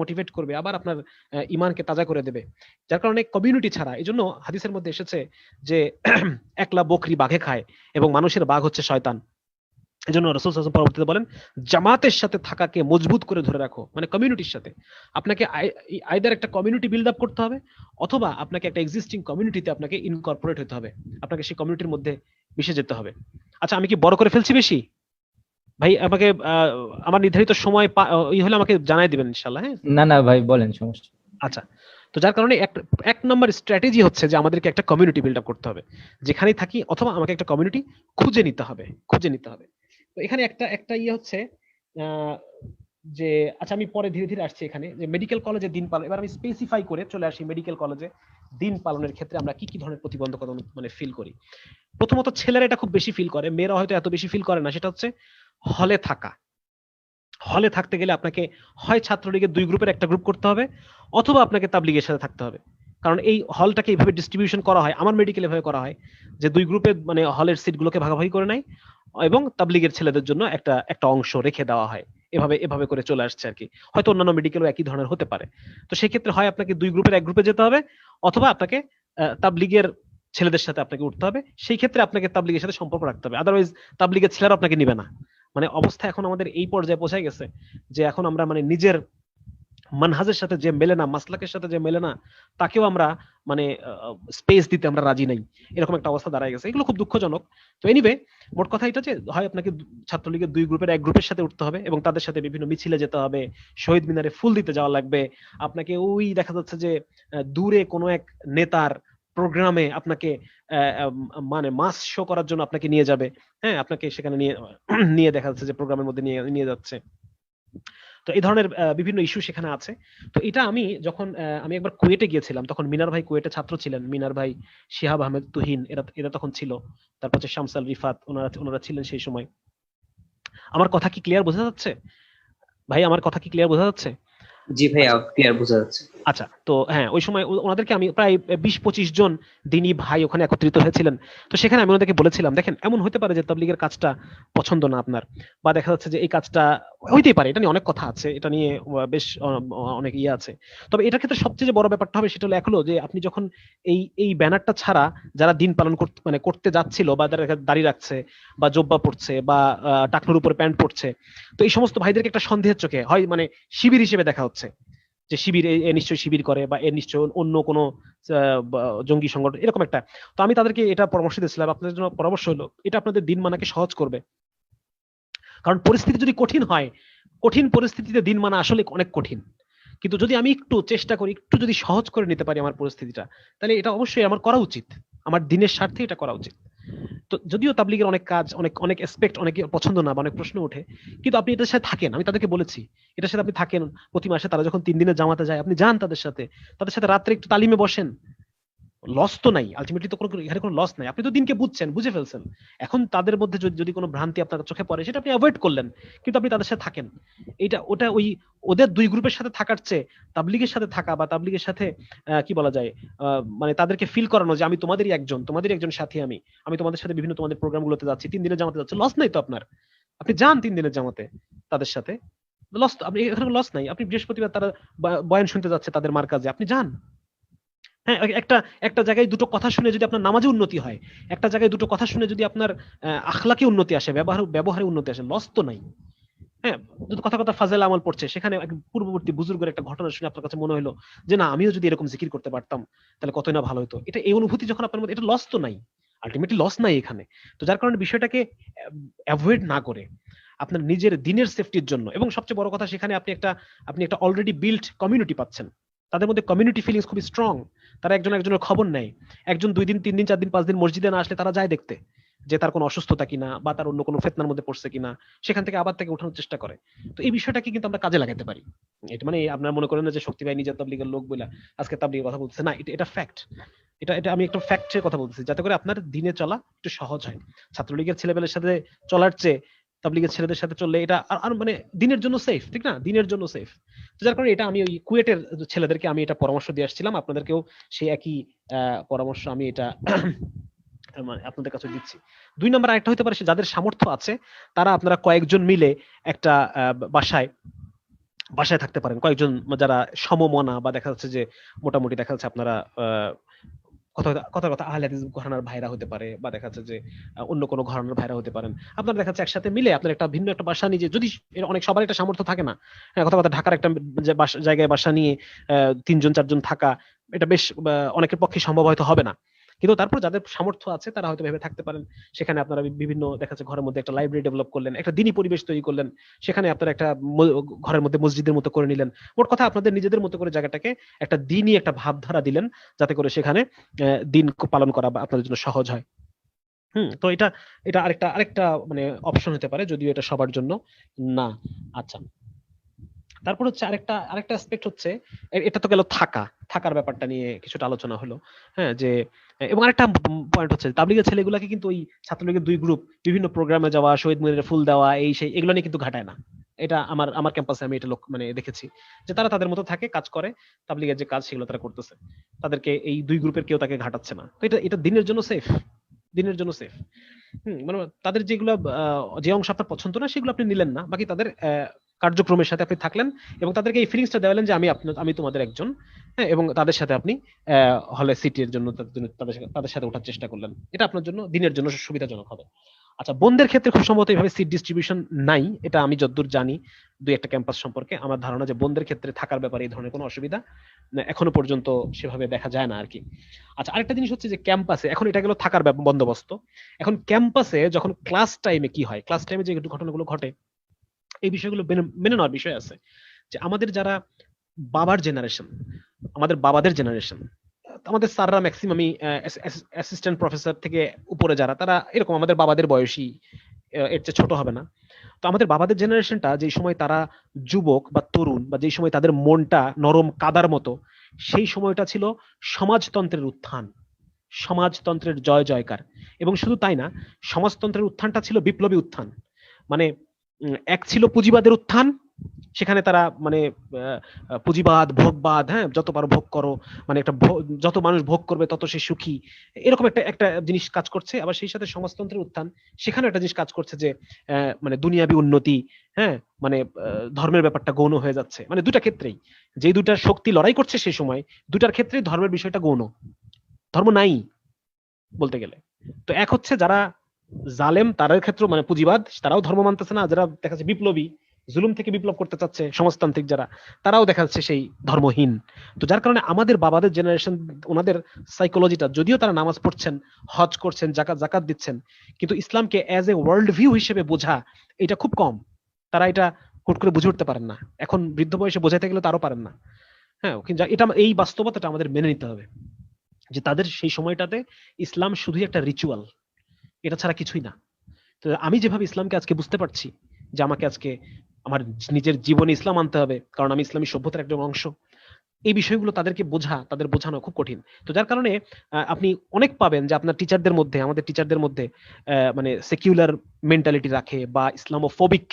মোটিভেট করবে, আবার আপনার ইমানকে তাজা করে দেবে। যার কারণে কমিউনিটি ছাড়া, এই জন্য হাদিসের মধ্যে এসেছে যে একলা বকরি বাঘে খায় এবং মানুষের বাঘ হচ্ছে শয়তান। এই জন্য রাসূল সাল্লাল্লাহু আলাইহি ওয়াসাল্লাম পরবর্তীতে বলেন, জামাতের সাথে থাকাকে মজবুত করে ধরে রাখো, মানে কমিউনিটির সাথে। আপনাকে আইদার একটা কমিউনিটি বিল্ড আপ করতে হবে, অথবা আপনাকে একটা এক্সিস্টিং কমিউনিটিতে আপনাকে ইনকর্পোরেট হতে হবে, আপনাকে সেই কমিউনিটির মধ্যে মিশে যেতে হবে। আচ্ছা, আমি কি বড় করে ফেলছি বেশি? ভাই আমাকে আমার নির্ধারিত সময় হলে আমাকে জানাই দিবেন ইনশাআল্লাহ। হ্যাঁ, না না ভাই, বলেন, সমস্যা। আচ্ছা। তো যার কারণে এক নম্বর স্ট্র্যাটেজি হচ্ছে যে আমাদেরকে একটা কমিউনিটি বিল্ড আপ করতে হবে, যেখানেই থাকি, অথবা আমাকে একটা কমিউনিটি খুঁজে নিতে হবে। তো এখানে একটা ইয়ে হচ্ছে যে, আচ্ছা আমি পরে ধীরে ধীরে আসছি এখানে, যে মেডিকেল কলেজে দিন পালন, এবার আমি স্পেসিফাই করে চলে আসি মেডিকেল কলেজে দিন পালনের ক্ষেত্রে আমরা কি কি ধরনের প্রতিবন্ধকতা ফিল করি। প্রথমত ছেলেরা এটা খুব বেশি ফিল করে, মেয়েরা হয়তো এত বেশি ফিল করে না। সেটা হচ্ছে হলে থাকা। হলে থাকতে গেলে আপনাকে হয় ছাত্রলীগের 2 গ্রুপের একটা গ্রুপ করতে হবে, অথবা আপনাকে তাবলিগের সাথে থাকতে হবে। কারণ এই হলটাকে এইভাবে ডিস্ট্রিবিউশন করা হয়, আমার মেডিকেল এভাবে করা হয় যে 2 গ্রুপে হলের সিটগুলোকে ভাগাভাগি করে নেয়, এবং তাবলিগের ছেলেদের জন্য একটা অংশ রেখে দেওয়া হয়। এভাবে করে চলে আসছে আর কি। হয়তো অন্যান্য মেডিকেলও একই ধরনের হতে পারে। তো সেই ক্ষেত্রে হয় আপনাকে 2 গ্রুপের এক গ্রুপে যেতে হবে, অথবা আপনাকে তাবলিগের ছেলেদের সাথে আপনাকে উঠতে হবে। সেই ক্ষেত্রে আপনাকে তাবলিগের সাথে সম্পর্ক রাখতে হবে, আদারওয়াইজ তাবলিগের ছেলেরা আপনাকে নিবে না। অবস্থা এখন আমাদের এই পর্যায়ে পৌঁছে গেছে যে এখন আমরা নিজের মানহাজের সাথে যে মেলে না, মাসলাকের সাথে যে মেলে না, তাকেও আমরা স্পেস দিতে আমরা রাজি নাই, এরকম একটা অবস্থা দাঁড়ায় গেছে। এগুলো খুব দুঃখজনক। তো এনিওয়ে, মোট কথা এটা যে হয় আপনাকে ছাত্রলীগের 2 গ্রুপের এক গ্রুপের সাথে উঠতে হবে, এবং তাদের সাথে বিভিন্ন মিছিলে যেতে হবে, শহীদ মিনারে ফুল দিতে যাওয়া লাগবে। আপনাকে ওই দেখা যাচ্ছে যে দূরে কোনো এক নেতার প্রোগ্রামে আপনাকে মাস শো করার জন্য আপনাকে নিয়ে যাবে। হ্যাঁ, আপনাকে সেখানে নিয়ে দেখা যাচ্ছে যে প্রোগ্রামের মধ্যে নিয়ে যাচ্ছে। তো এই ধরনের বিভিন্ন ইস্যু সেখানে আছে। তো এটা আমি যখন আমি একবার কুয়েটে গিয়েছিলাম, তখন মিনার ভাই কুয়েটে ছাত্র ছিলেন, মিনার ভাই, শিহাব আহমেদ তুহিন, এরা তখন ছিল, তারপর হচ্ছে শামসাল রিফাত, ওনারা ছিলেন সেই সময়। আমার কথা কি ক্লিয়ার বোঝা যাচ্ছে ভাই? আমার কথা কি ক্লিয়ার বোঝা যাচ্ছে? জি ভাই, ক্লিয়ার বোঝা যাচ্ছে। আচ্ছা, তো হ্যাঁ, ওই সময় ওনাদেরকে আমি প্রায় 20-25 জন দিনী ভাই ওখানে একত্রিত হয়েছিলেন। তো সেখানে আমি ওনাদেরকে বলেছিলাম, দেখেন, এমন হতে পারে যে তাবলীগের কাজটা পছন্দ না আপনার, বা দেখা যাচ্ছে যে এই কাজটা হইতেই পারে, এটা নিয়ে অনেক কথা আছে, এটা নিয়ে বেশ অনেক ইয়ে আছে। তবে এটার ক্ষেত্রে সবচেয়ে যে বড় ব্যাপারটা হবে সেটা হলো যে আপনি যখন এই ব্যানারটা ছাড়া যারা দিন পালন করতে যাচ্ছিল, বা যারা দাড়ি রাখছে, বা জব্বা পড়ছে, বা টাকনুর উপরে প্যান্ট পড়ছে, তো এই সমস্ত ভাইদেরকে একটা সন্দেহের চোখে হয় শিবির হিসেবে দেখা হচ্ছে, যে শিবির, এ নিশ্চয়ই শিবির করে, বা এর নিশ্চয় অন্য কোনো জঙ্গি সংগঠন, এরকম একটা। তো আমি তাদেরকে এটা পরামর্শ দিয়েছিলাম, আপনাদের জন্য পরামর্শ হলো, এটা আপনাদের দিন মানাকে সহজ করবে। কারণ পরিস্থিতি যদি কঠিন হয়, কঠিন পরিস্থিতিতে দিন মানা আসলে অনেক কঠিন। কিন্তু যদি আমি একটু চেষ্টা করি, একটু যদি সহজ করে নিতে পারি আমার পরিস্থিতিটা, তাহলে এটা অবশ্যই আমার করা উচিত, আমার দিনের স্বার্থে এটা করা উচিত। তো যদিও তাবলিগের অনেক কাজ, অনেক অনেক এসপেক্ট অনেকে পছন্দ না বা অনেক প্রশ্ন ওঠে, কিন্তু আপনি এটার সাথে থাকেন, আমি তাদেরকে বলেছি এটার সাথে আপনি থাকেন। প্রতি মাসে তারা যখন 3 দিনের জামাতে যায়, আপনি যান তাদের সাথে, তাদের সাথে রাত্রে একটু তালিমে বসেন। লস তো নাই, আলটিমেটলি তো এখানে কোনো লস নাই, আপনি তো দিনকে বুঝছেন, বুঝে ফেলছেন। এখন তাদের মধ্যে যদি যদি কোনো ভ্রান্তি আপনার চোখে পড়ে, সেটা আপনি অ্যাভয়েড করলেন, কিন্তু আপনি তাদের সাথে থাকেন। এটা ওটা ওই ওদের দুই গ্রুপের সাথে থাকার চেয়ে তাবলিগের সাথে থাকা বা তাবলিগের সাথে কি বলা যায়, মানে তাদেরকে ফিল করানো যে আমি তোমাদেরই একজন সাথী, আমি তোমাদের সাথে বিভিন্ন তোমাদের প্রোগ্রামগুলোতে যাচ্ছি, 3 দিনের জামাতে যাচ্ছি, লস নাই তো আপনার। আপনি যান 3 দিনের জামাতে তাদের সাথে, লস আপনি এখানে লস নাই। আপনি বৃহস্পতিবার তারা বয়ান শুনতে যাচ্ছে তাদের মার্কাজে, আপনি যান। হ্যাঁ, একটা একটা জায়গায় দুটো কথা শুনে যদি আপনার নামাজে উন্নতি হয়, একটা জায়গায় দুটো কথা শুনে যদি আপনার আখলাকে উন্নতি আসে, ব্যবহারে উন্নতি আসে, লস তো নাই। হ্যাঁ, যদি কথা কথা ফাজেল আমল পড়ছে, সেখানে এক পূর্ববর্তী বুজুর্গের একটা ঘটনা শুনে আপনার কাছে মনে হলো যে না, আমিও যদি এরকম জিকির করতে পারতাম তাহলে কতই না ভালো হতো। এটা এই অনুভূতি যখন আপনার মধ্যে, এটা লস তো নাই, আলটিমেটলি লস নাই এখানে। তো যার কারণে বিষয়টাকে অ্যাভয়েড না করে আপনার নিজের দিনের সেফটির জন্য, এবং সবচেয়ে বড় কথা সেখানে আপনি একটা অলরেডি বিল্ড কমিউনিটি পাচ্ছেন, তাদের মধ্যে কমিউনিটি ফিলিংস খুবই স্ট্রং। তারা একজন একজনের খবর নেয়, একজন 2 দিন 3 দিন 4 দিন 5 দিন মসজিদে না আসলে তারা যায় দেখতে যে তার কোনো অসুস্থতা কিনা বা তার অন্য কোনো ফিতনার মধ্যে পড়ছে কিনা, সেখান থেকে আবার তাকে উঠানোর চেষ্টা করে। তো এই বিষয়টাকে কিন্তু আমরা কাজে লাগাতে পারি। এটা মানে আপনারা মনে করেন না যে শক্তি ভাই নিজের তাবলিগের লোক বলে আজকে তাবলিগের কথা বলতেছে, না, এটা ফ্যাক্ট। এটা আমি একটা ফ্যাক্টের কথা বলতেছি, যাতে করে আপনার দিনে চলা একটু সহজ হয়। ছাত্রলীগের ছেলেপেলের সাথে চলার চেয়ে তাবলিগের ছেলেদের সাথে চললে এটা আর মানে দিনের জন্য সেফ, ঠিক না? দিনের জন্য সেফ। তো যার কারণে এটা আমি ওই কুয়েটের ছেলেদেরকে আমি এটা পরামর্শ দিয়ে আসছিলাম, আপনাদেরকেও সেই একই পরামর্শ আমি এটা মানে আপনাদের কাছে দিচ্ছি। 2 নম্বর আরেকটা হতে পারে, যাদের সামর্থ্য আছে তারা আপনারা কয়েকজন মিলে একটা বাসায় বাসায় থাকতে পারেন, কয়েকজন যারা সমমনা বা দেখা যাচ্ছে যে মোটামুটি দেখা যাচ্ছে আপনারা কথা কথা কথা আহলে হাদিস ঘরানার ভাইরা হতে পারে, বা দেখা যাচ্ছে যে অন্য কোনো ঘরানার ভাইরা হতে পারেন। আপনারা দেখা যাচ্ছে একসাথে মিলে আপনার একটা ভিন্ন একটা বাসা নিয়ে, যদি অনেক সবার একটা সামর্থ্য থাকে না, হ্যাঁ, কথা কথা ঢাকার একটা জায়গায় বাসা নিয়ে 3 জন 4 জন থাকা, এটা বেশ অনেকের পক্ষে সম্ভব হয়তো হবে না, কিন্তু তারপর যাদের সামর্থ্য আছে তারা হয়তো ভেবে থাকতে পারেন। সেখানে আপনারা বিভিন্ন দেখা যাচ্ছে ঘরের মধ্যে একটা লাইব্রেরি ডেভেলপ করলেন, একটা দিনী পরিবেশ তৈরি করলেন, সেখানে আপনারা একটা ঘরের মধ্যে মসজিদের মতো করে নিলেন। মোট কথা আপনাদের নিজেদের মতো করে জায়গাটাকে একটা দিনই একটা ভাবধারা দিলেন, যাতে করে সেখানে দিন পালন করা বা আপনাদের জন্য সহজ হয়। তো এটা এটা আরেকটা আরেকটা মানে অপশন হতে পারে, যদিও এটা সবার জন্য না। আচ্ছা, তারপর হচ্ছে আরেকটা অ্যাসপেক্ট হচ্ছে, এটা তো গেল থাকার ব্যাপারটা নিয়ে কিছুটা আলোচনা হলো। হ্যাঁ, যে এবং আরেকটা পয়েন্ট হচ্ছে তাবলিগের ছেলেগুলাকে কিন্তু ওই ছাত্রলীগের 2 গ্রুপ বিভিন্ন প্রোগ্রামে যাওয়া, শহীদ মিনারে ফুল দেওয়া, এই সেই এগুলো নিয়ে কিন্তু ঘাটায় না। এটা আমার ক্যাম্পাসে আমি এটা মানে দেখেছি যে তারা তাদের মতো থাকে, কাজ করে, তাবলিগের যে কাজ সেগুলো তারা করতেছে, তাদেরকে এই 2 গ্রুপের কেউ তাকে ঘাটাচ্ছে না। তো এটা দিনের জন্য সেফ, দিনের জন্য সেফ। মানে তাদের যেগুলো যে অংশ আপনার পছন্দ না সেগুলো আপনি নিলেন না, বাকি তাদের কার্যক্রমের সাথে আপনি থাকলেন এবং তাদেরকে এই ফিলিংসটা দেওয়ালেন যে আমি তোমাদের একজন। হ্যাঁ, এবং তাদের সাথে আপনি হলে সিটির জন্য তাদের সাথে ওঠার চেষ্টা করলেন, এটা আপনার জন্য দিনের জন্য সুবিধাজনক হবে। আচ্ছা, বোনদের ক্ষেত্রে খুব সম্ভবত এইভাবে সিট ডিস্ট্রিবিউশন নাই, এটা আমি যতদূর জানি 2-1টা ক্যাম্পাস সম্পর্কে আমার ধারণা যে বোনদের ক্ষেত্রে থাকার ব্যাপারে এই ধরনের কোনো অসুবিধা এখনো পর্যন্ত সেভাবে দেখা যায় না আর কি। আচ্ছা, আরেকটা জিনিস হচ্ছে যে ক্যাম্পাসে এখন এটা গেল থাকার বন্দোবস্ত। এখন ক্যাম্পাসে যখন ক্লাস টাইমে কি হয়, ক্লাস টাইমে যে ঘটনাগুলো ঘটে, এই বিষয়গুলো মেনে নেওয়ার বিষয় আছে। যে আমাদের যারা বাবার জেনারেশন, আমাদের বাবাদের জেনারেশন, আমাদের স্যাররা ম্যাক্সিমামই অ্যাসিস্ট্যান্ট প্রফেসর থেকে উপরে যারা, তারা এরকম আমাদের বাবাদের বয়সী, এর চেয়ে ছোট হবে না। তো আমাদের বাবাদের জেনারেশনটা যেই সময় তারা যুবক বা তরুণ, বা যেই সময় তাদের মনটা নরম কাদার মতো, সেই সময়টা ছিল সমাজতন্ত্রের উত্থান, সমাজতন্ত্রের জয় জয়কার। এবং শুধু তাই না, সমাজতন্ত্রের উত্থানটা ছিল বিপ্লবী উত্থান। মানে এক ছিল পুঁজিবাদের উত্থান, সেখানে তারা মানে পুঁজিবাদ, ভোগবাদ, হ্যাঁ, যত পারো ভোগ করো, মানে একটা যত মানুষ ভোগ করবে তত সে সুখী, এরকম একটা একটা জিনিস কাজ করছে। আবার সেই সাথে সমাজতন্ত্রের উত্থান, সেখানে একটা জিনিস কাজ করছে যে মানে দুনিয়াবী উন্নতি, হ্যাঁ, মানে ধর্মের ব্যাপারটা গৌণ হয়ে যাচ্ছে। মানে দুটা ক্ষেত্রেই যে দুটার শক্তি লড়াই করছে সেই সময়, দুটার ক্ষেত্রেই ধর্মের বিষয়টা গৌণ, ধর্ম নাই বলতে গেলে। তো এক হচ্ছে যারা জালেম, তাদের ক্ষেত্রে মানে পুঁজিবাদ, তারাও ধর্ম মানতেছে না, যারা দেখা যাচ্ছে বিপ্লবী, জুলুম থেকে বিপ্লব করতে চাচ্ছে সমাজতান্ত্রিক যারা, তারাও দেখা যাচ্ছে সেই ধর্মহীন। তো যার কারণে আমাদের বাবাদের জেনারেশন, ওনাদের সাইকোলজিটা, যদিও তারা নামাজ পড়ছেন, হজ করছেন, জাকাত দিচ্ছেন, কিন্তু ইসলামকে অ্যাজ এ ওয়ার্ল্ড ভিউ হিসেবে বোঝা এটা খুব কম। তারা এটা হুট করে বুঝে উঠতে পারেন না। এখন বৃদ্ধ বয়সে বোঝাইতে গেলে তারও পারেন না। হ্যাঁ, কিন্তু এটা, এই বাস্তবতাটা আমাদের মেনে নিতে হবে যে তাদের সেই সময়টাতে ইসলাম শুধুই একটা রিচুয়াল, এটা ছাড়া কিছুই না। তো আমি যেভাবে ইসলামকে আজকে বুঝতে পারছি যে আমাকে আজকে আমার নিজের জীবনে ইসলাম আনতে হবে, কারণ আমি ইসলামী সভ্যতার একজন অংশ, এই বিষয়গুলো তাদেরকে তাদের বোঝানো খুব কঠিন। তো যার কারণে আপনি অনেক পাবেন যে আপনার টিচারদের মধ্যে, আমাদের টিচারদের মধ্যে মানে সেকুলার মেন্টালিটি রাখে বা ইসলামোফোবিক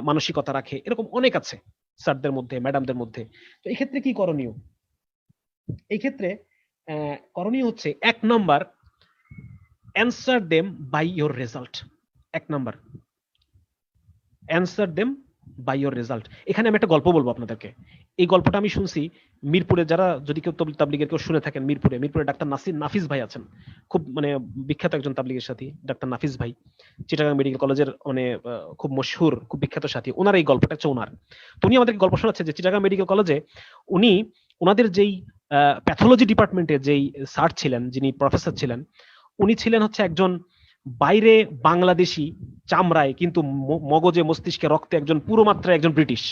মানসিকতা রাখে, এরকম অনেক আছে স্যারদের মধ্যে, ম্যাডামদের মধ্যে। তো এই ক্ষেত্রে কি করণীয়? এই ক্ষেত্রে করণীয় হচ্ছে 1 number, answer them by your result. 1 number, answer them by your result. এখানে আমি একটা গল্প বলবো আপনাদেরকে। এই গল্পটা আমি শুনছি মিরপুরে, যারা যদি কেউ তাবলিগের কেউ শুনে থাকেন, মিরপুরে ডাক্তার নাফিস ভাই আছেন, খুব মানে বিখ্যাত একজন তাবলিগের সাথী, ডাক্তার নাফিস ভাই, চিটাগাং মেডিকেল কলেজের মানে খুব মশহুর, খুব বিখ্যাত সাথী। ওনার এই গল্পটা হচ্ছে ওনার। তো উনি আমাদেরকে গল্প শোনাচ্ছে যে চিটাগাং মেডিকেল কলেজে উনি ওনাদের যেই প্যাথোলজি ডিপার্টমেন্টে যেই স্যার ছিলেন, যিনি প্রফেসর ছিলেন, উনি ছিলেন হচ্ছে একজন বাইরে বাংলাদেশি চামড়ায়, কিন্তু মগজে, মস্তিষ্কে, রক্তে একজন পুরো মাত্রায় একজন ব্রিটিশ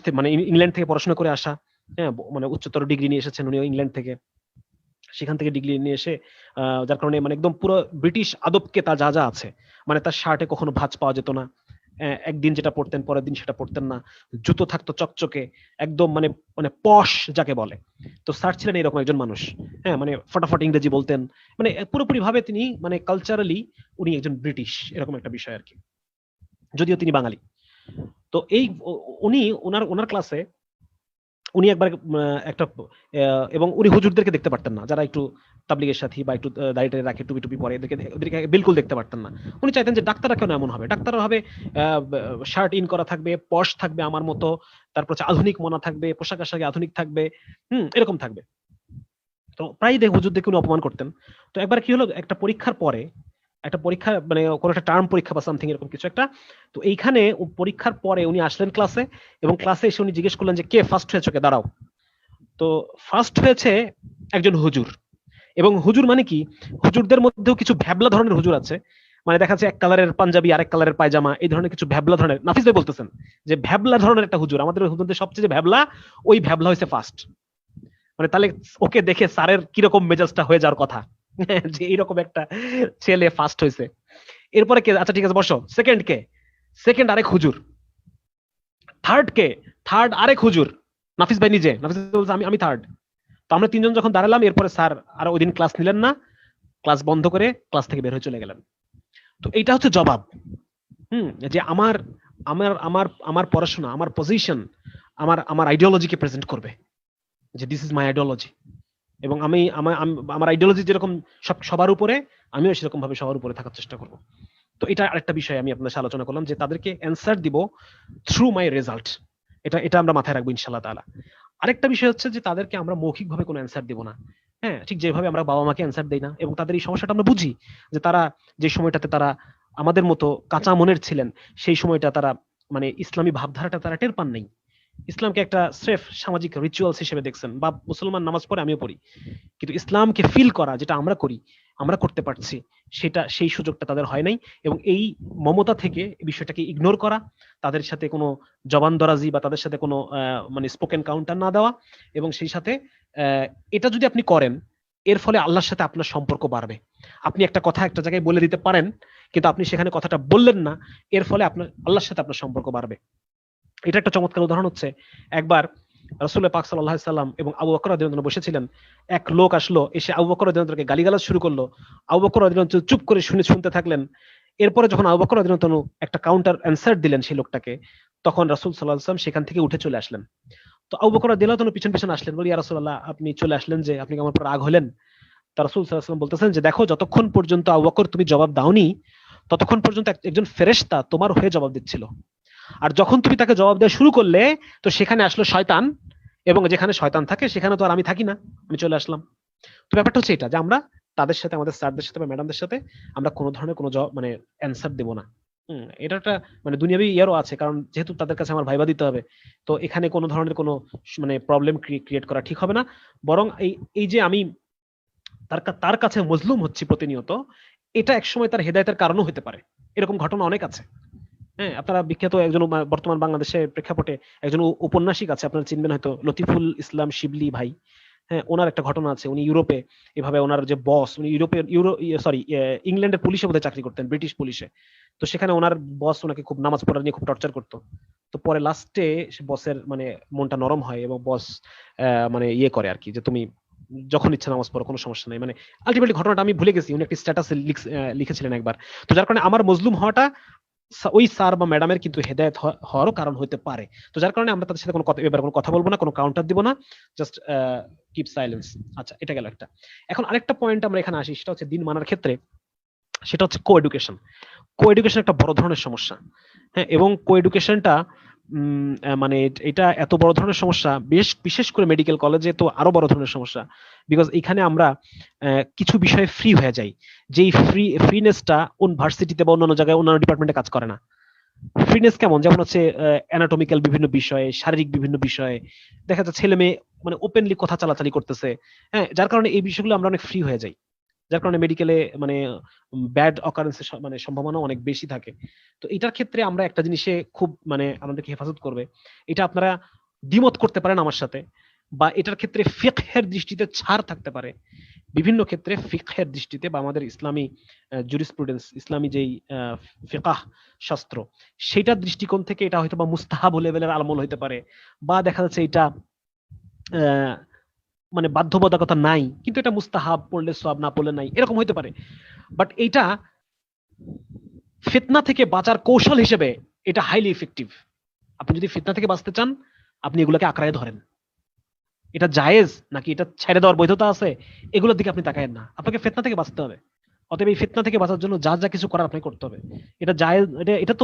থেকে, মানে ইংল্যান্ড থেকে পড়াশোনা করে আসা। হ্যাঁ, মানে উচ্চতর ডিগ্রি নিয়ে এসেছেন উনি ইংল্যান্ড থেকে, সেখান থেকে ডিগ্রি নিয়ে এসে যার কারণে মানে একদম পুরো ব্রিটিশ আদবকে তা যা যা আছে, মানে তার শার্টে কখনো ভাঁজ পাওয়া যেত না, একদিন যেটা পড়তেন পরের দিন সেটা পড়তেন না, জুতো থাকতো চকচকে, একদম মানে মানে পশ যাকে বলে। তো স্যার ছিলেন এরকম একজন মানুষ। হ্যাঁ, মানে ফটাফট ইংরেজি বলতেন, মানে পুরোপুরি ভাবে তিনি মানে কালচারালি উনি একজন ব্রিটিশ, এরকম একটা বিষয় আর কি, যদিও তিনি বাঙালি। তো এই উনি ওনার ক্লাসে উনি একবার একটা এবং উনি হুজুরদেরকে দেখতে পারতেন না, যারা একটু তাবলিগের সাথী বা একটু দাড়ি রাখে, টুপি পরে, ওদেরকে বিলকুল দেখতে পারতেন না। উনি চাইতেন যে ডাক্তাররা কেন এমন হবে, ডাক্তাররা হবে শার্ট ইন করা থাকবে, পশ থাকবে আমার মতো, তারপর আধুনিক মনা থাকবে, পোশাক আশাকে আধুনিক থাকবে, এরকম থাকবে। তো প্রায় হুজুরদেরকে উনি অপমান করতেন। তো একবার কি হলো, একটা পরীক্ষার পরে, একটা পরীক্ষা মানে কোনো একটা টার্ম পরীক্ষা বা সামথিং এরকম কিছু একটা, তো এইখানে পরীক্ষার পরে উনি আসলেন ক্লাসে, এবং ক্লাসে এসে উনি জিজ্ঞেস করলেন যে কে ফার্স্ট হয়েছে, কে দাঁড়াও। তো ফার্স্ট হয়েছে একজন হুজুর। এবং হুজুর মানে কি, হুজুরদের মধ্যেও কিছু ভ্যাবলা ধরনের হুজুর আছে, মানে দেখা যাচ্ছে এক কালারের পাঞ্জাবি, আরেক কালারের পায়জামা, এই ধরনের কিছু ভ্যাবলা ধরনের। নাফিস ভাই বলতেছেন যে ভ্যাবলা ধরনের একটা হুজুর, আমাদের হুজুরদের সবচেয়ে যে ভ্যাবলা, ওই ভ্যাবলা হয়েছে ফার্স্ট। মানে তাহলে ওকে দেখে স্যারের কিরকম মেজাজটা হয়ে যাওয়ার কথা যে এইরকম একটা ছেলে ফার্স্ট হয়েছে। এরপরে কে, আচ্ছা ঠিক আছে বসো, সেকেন্ড কে, সেকেন্ড আরেক হুজুর, থার্ড কে, থার্ড আরেক হুজুর, নাফিস ভাই নিজে, নাফিস বলছে আমি থার্ড। তো আমরা তিনজন যখন দাঁড়ালাম, এরপরে স্যার আর ওই দিন ক্লাস নিলেন না, ক্লাস বন্ধ করে ক্লাস থেকে বের হয়ে চলে গেলেন। তো এইটা হচ্ছে জবাব, যে আমার আমার আমার আমার পড়াশোনা, আমার পজিশন, আমার আইডিওলজিকে প্রেজেন্ট করবে, যে দিস ইজ মাই আইডিওলজি, এবং আমি আমার আইডিওলজি যেরকম সবার উপরে, আমিও সেরকম ভাবে সবার উপরে থাকার চেষ্টা করব। তো এটা আরেকটা বিষয় আমি আপনাদের সাথে আলোচনা করলাম, যে তাদেরকে অ্যান্সার দিব থ্রু মাই রেজাল্ট। এটা আমরা মাথায় রাখবো ইনশাআল্লাহ তাআলা। আরেকটা বিষয় হচ্ছে যে তাদেরকে আমরা মৌখিকভাবে কোনো অ্যান্সার দিব না। হ্যাঁ, ঠিক যেভাবে আমরা বাবা মাকে অ্যান্সার দেই না, এবং তাদের এই সমস্যাটা আমরা বুঝি, যে তারা যে সময়টাতে তারা আমাদের মতো কাঁচা মনের ছিলেন, সেই সময়টা তারা মানে ইসলামী ভাবধারাটা তারা টের পান নাই। ইসলামকে একটা স্রেফ সামাজিক রিচুয়ালস হিসেবে দেখছেন, বা মুসলমান নামাজ পড়ে আমিও পড়ি, কিন্তু ইসলামকে ফিল করা যেটা আমরা করি, আমরা করতে পারছি, সেই সুযোগটা তাদের হয় নাই। এবং এই মমতা থেকে বিষয়টাকে ইগনোর করা, তাদের সাথে কোনো জবানদরাজি বা তাদের সাথে কোনো মানে স্পোকেন কাউন্টার না দেওয়া, এবং সেই সাথে এটা যদি আপনি করেন, এর ফলে আল্লাহর সাথে আপনার সম্পর্ক বাড়বে। আপনি একটা কথা একটা জায়গায় বলে দিতে পারেন, কিন্তু আপনি সেখানে কথাটা বললেন না, এর ফলে আপনার আল্লাহর সাথে আপনার সম্পর্ক বাড়বে। এটা একটা চমৎকার উদাহরণ হচ্ছে, একবার রাসূলুল্লাহ পাক সাল্লাল্লাহু আলাইহি সাল্লাম এবং আবু বকর রাদিয়াল্লাহু আনহু বসেছিলেন, এক লোক আসলো, এসে আবু বকর রাদিয়াল্লাহু আনহুকে গালিগালাজ শুরু করলো। আবু বকর রাদিয়াল্লাহু আনহু চুপ করে শুনতে থাকলেন। এরপরে যখন আবু বকর রাদিয়াল্লাহু আনহু একটা কাউন্টার অ্যানসার দিলেন সেই লোকটাকে, তখন রাসূল সাল্লাল্লাহু আলাইহি ওয়াসাল্লাম সেখান থেকে উঠে চলে আসলেন। তো আবু বকর রাদিয়াল্লাহু আনহু পিছন পিছন আসলেন, বলি ইয়া রাসূলুল্লাহ, আপনি চলে আসলেন যে, আপনি কি আমার উপর রাগ হলেন? তা রাসূল সাল্লাল্লাহু আলাইহি ওয়াসাল্লাম বলতেছেন যে, দেখো, যতক্ষণ পর্যন্ত আবু বকর তুমি জবাব দাওনি, ততক্ষণ পর্যন্ত একজন ফেরেশতা তোমার হয়ে জবাব দিচ্ছিল, আর যখন তুমি তাকে জবাব দেওয়া শুরু করলে, তো সেখানে আসলো শয়তান, এবং যেখানে শয়তান থাকে সেখানে তো আর আমি থাকি না, আমি চলে আসলাম। তো ব্যাপারটা হচ্ছে এটা, যে আমরা তাদের সাথে, আমাদের স্যারদের সাথে বা ম্যাডামদের সাথে আমরা কোনো ধরনের কোনো মানে অ্যান্সার দেব না। এটা একটা মানে দুনিয়াবি ইয়ারও আছে, কারণ যেহেতু তাদের কাছে আমার ভাইবা দিতে হবে, তো এখানে কোনো ধরনের কোনো মানে প্রবলেম ক্রিয়েট করা ঠিক হবে না। বরং এই এই যে আমি তার কাছে মজলুম হচ্ছি প্রতিনিয়ত, এটা একসময় তার হেদায়েতের কারণও হতে পারে। এরকম ঘটনা অনেক আছে। হ্যাঁ, আপনারা বিখ্যাত একজন বর্তমান বাংলাদেশের প্রেক্ষাপটে একজন উপন্যাসিক আছে, আপনারা চিনবেন হয়তো, লতিফুল ইসলাম শিবলি ভাই। হ্যাঁ, ওনার একটা ঘটনা আছে। উনি ইউরোপে এভাবে ওনার যে বস, উনি সরি ইংল্যান্ডের পুলিশে বোধহয় চাকরি করতেন, ব্রিটিশ পুলিশে। তো সেখানে ওনার বস ওনাকে খুব নামাজ পড়া নিয়ে খুব টর্চার করতো। তো পরে লাস্টে বসের মানে মনটা নরম হয় এবং বস মানে ইয়ে করে আর কি, যে তুমি যখন ইচ্ছা নামাজ পড়ো, কোনো সমস্যা নেই। মানে আলটিমেটলি ঘটনাটা আমি ভুলে গেছি, উনি একটি স্ট্যাটাসে লিখেছিলেন একবার। তো যার কারণে আমার মজলুম হওয়াটা ওই স্যার বা ম্যাডামের কিন্তু হেদায়েত হওয়ারও কারণ হতে পারে। তো যার কারণে আমরা তাদের সাথে কোনো কথা, এবার কোনো কথা বলবো না, কোনো কাউন্টার দিব না, জাস্ট কিপ সাইলেন্স। আচ্ছা, এটা গেল একটা। এখন আরেকটা পয়েন্ট আমরা এখানে আসি, সেটা হচ্ছে দিন মানার ক্ষেত্রে, সেটা হচ্ছে কো এডুকেশন। কো এডুকেশন একটা বড় ধরনের সমস্যা। হ্যাঁ, এবং কো এডুকেশনটা মানে এটা এত বড় ধরনের সমস্যা, বিশেষ করে মেডিকেল কলেজে তো আরো বড় ধরনের সমস্যা। বিকজ এখানে আমরা কিছু বিষয়ে ফ্রি হয়ে যাই, যেই ফ্রিনেসটা ভার্সিটিতে বা অন্যান্য জায়গায় অন্যান্য ডিপার্টমেন্টে কাজ করে না। ফ্রিনেস কেমন, যেমন হচ্ছে অ্যানাটমিক্যাল বিভিন্ন বিষয়ে, শারীরিক বিভিন্ন বিষয়ে দেখা যাচ্ছে ছেলে মেয়ে মানে ওপেনলি কথা চালাচালি করতেছে। হ্যাঁ, যার কারণে এই বিষয়গুলো আমরা অনেক ফ্রি হয়ে যাই, যার কারণে মেডিকেলে মানে ব্যাড অকারেন্সের মানে সম্ভাবনা অনেক বেশি থাকে। তো এটার ক্ষেত্রে আমরা একটা জিনিসে খুব মানে আমাদেরকে হেফাজত করবে, এটা আপনারা দ্বিমত করতে পারেন আমার সাথে, বা এটার ক্ষেত্রে ফিকহের দৃষ্টিতে ছাড় থাকতে পারে। বিভিন্ন ক্ষেত্রে ফিকহের দৃষ্টিতে বা আমাদের ইসলামী জুরিসপ্রুডেন্স, ইসলামী যেই ফিকাহ শাস্ত্র, সেটার দৃষ্টিকোণ থেকে এটা হয়তো বা মুস্তাহাব লেভেলের আমল হইতে পারে, বা দেখা যাচ্ছে এটা মানে বাধ্যবাধকতা নাই, কিন্তু এটা মুস্তাহাব, পড়লে সওয়াব, না পড়লে নাই, এরকম হইতে পারে। বাট এটা ফিতনা থেকে বাঁচার কৌশল হিসেবে এটা হাইলি ইফেক্টিভ। আপনি যদি ফিতনা থেকে বাঁচতে চান, আপনি এগুলোকে আঁকড়ায় ধরেন। এটা জায়েজ নাকি এটা ছেড়ে দেওয়ার বৈধতা আছে, এগুলোর দিকে আপনি তাকায়েন না, আপনাকে ফিতনা থেকে বাঁচতে হবে। অতএব এই ফিতনা থেকে বাঁচার জন্য যা যা কিছু করার আপনাকে করতে হবে। এটা জায়েজ, এটা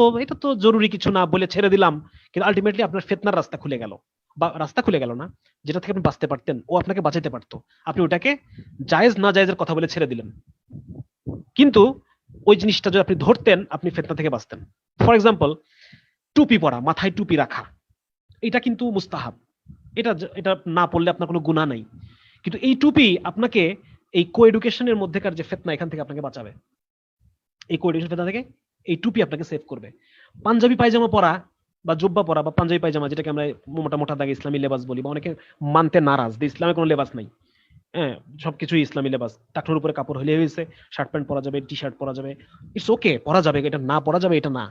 তো জরুরি কিছু না বলে ছেড়ে দিলাম, কিন্তু আলটিমেটলি আপনার ফিতনার রাস্তা খুলে গেল, বা রাস্তা খুলে গেল না, যেটা থেকে আপনি বাঁচতে পারতেন, ও আপনাকে বাঁচাইতে পারতো, আপনি ওটাকে জায়েজ না জায়েজের কথা বলে ছেড়ে দিলেন। কিন্তু ওই জিনিসটা যদি আপনি ধরতেন, আপনি ফিতনা থেকে বাঁচতেন। ফর এক্সাম্পল, টুপি পরা, মাথায় টুপি রাখা, এটা কিন্তু মুস্তাহাব। এটা এটা না পড়লে আপনার কোনো গুনাহ নাই, কিন্তু এই টুপি আপনাকে এই কো এডুকেশনের মধ্যেকার যে ফিতনা, এখান থেকে আপনাকে বাঁচাবে। এই কো এডুকেশন ফিতনা থেকে এই টুপি আপনাকে সেভ করবে। পাঞ্জাবি পায়জামা পরা বা জুব্বা পরা বা পাঞ্জাবি পায়জামা, যেটাকে আমরা মোটা মোটা দাগে ইসলামী লেবাস বলি, বা অনেকে মানতে নারাজ যে ইসলামে কোনো লেবাস নাই। হ্যাঁ, সবকিছুই ইসলামী লেবাস, টাকনুর উপরে কাপড় হলে হয়েছে, শার্ট প্যান্ট পরা যাবে, টি শার্ট পরা যাবে, ইটস ওকে, পরা যাবে, এটা না পরা যাবে এটা না।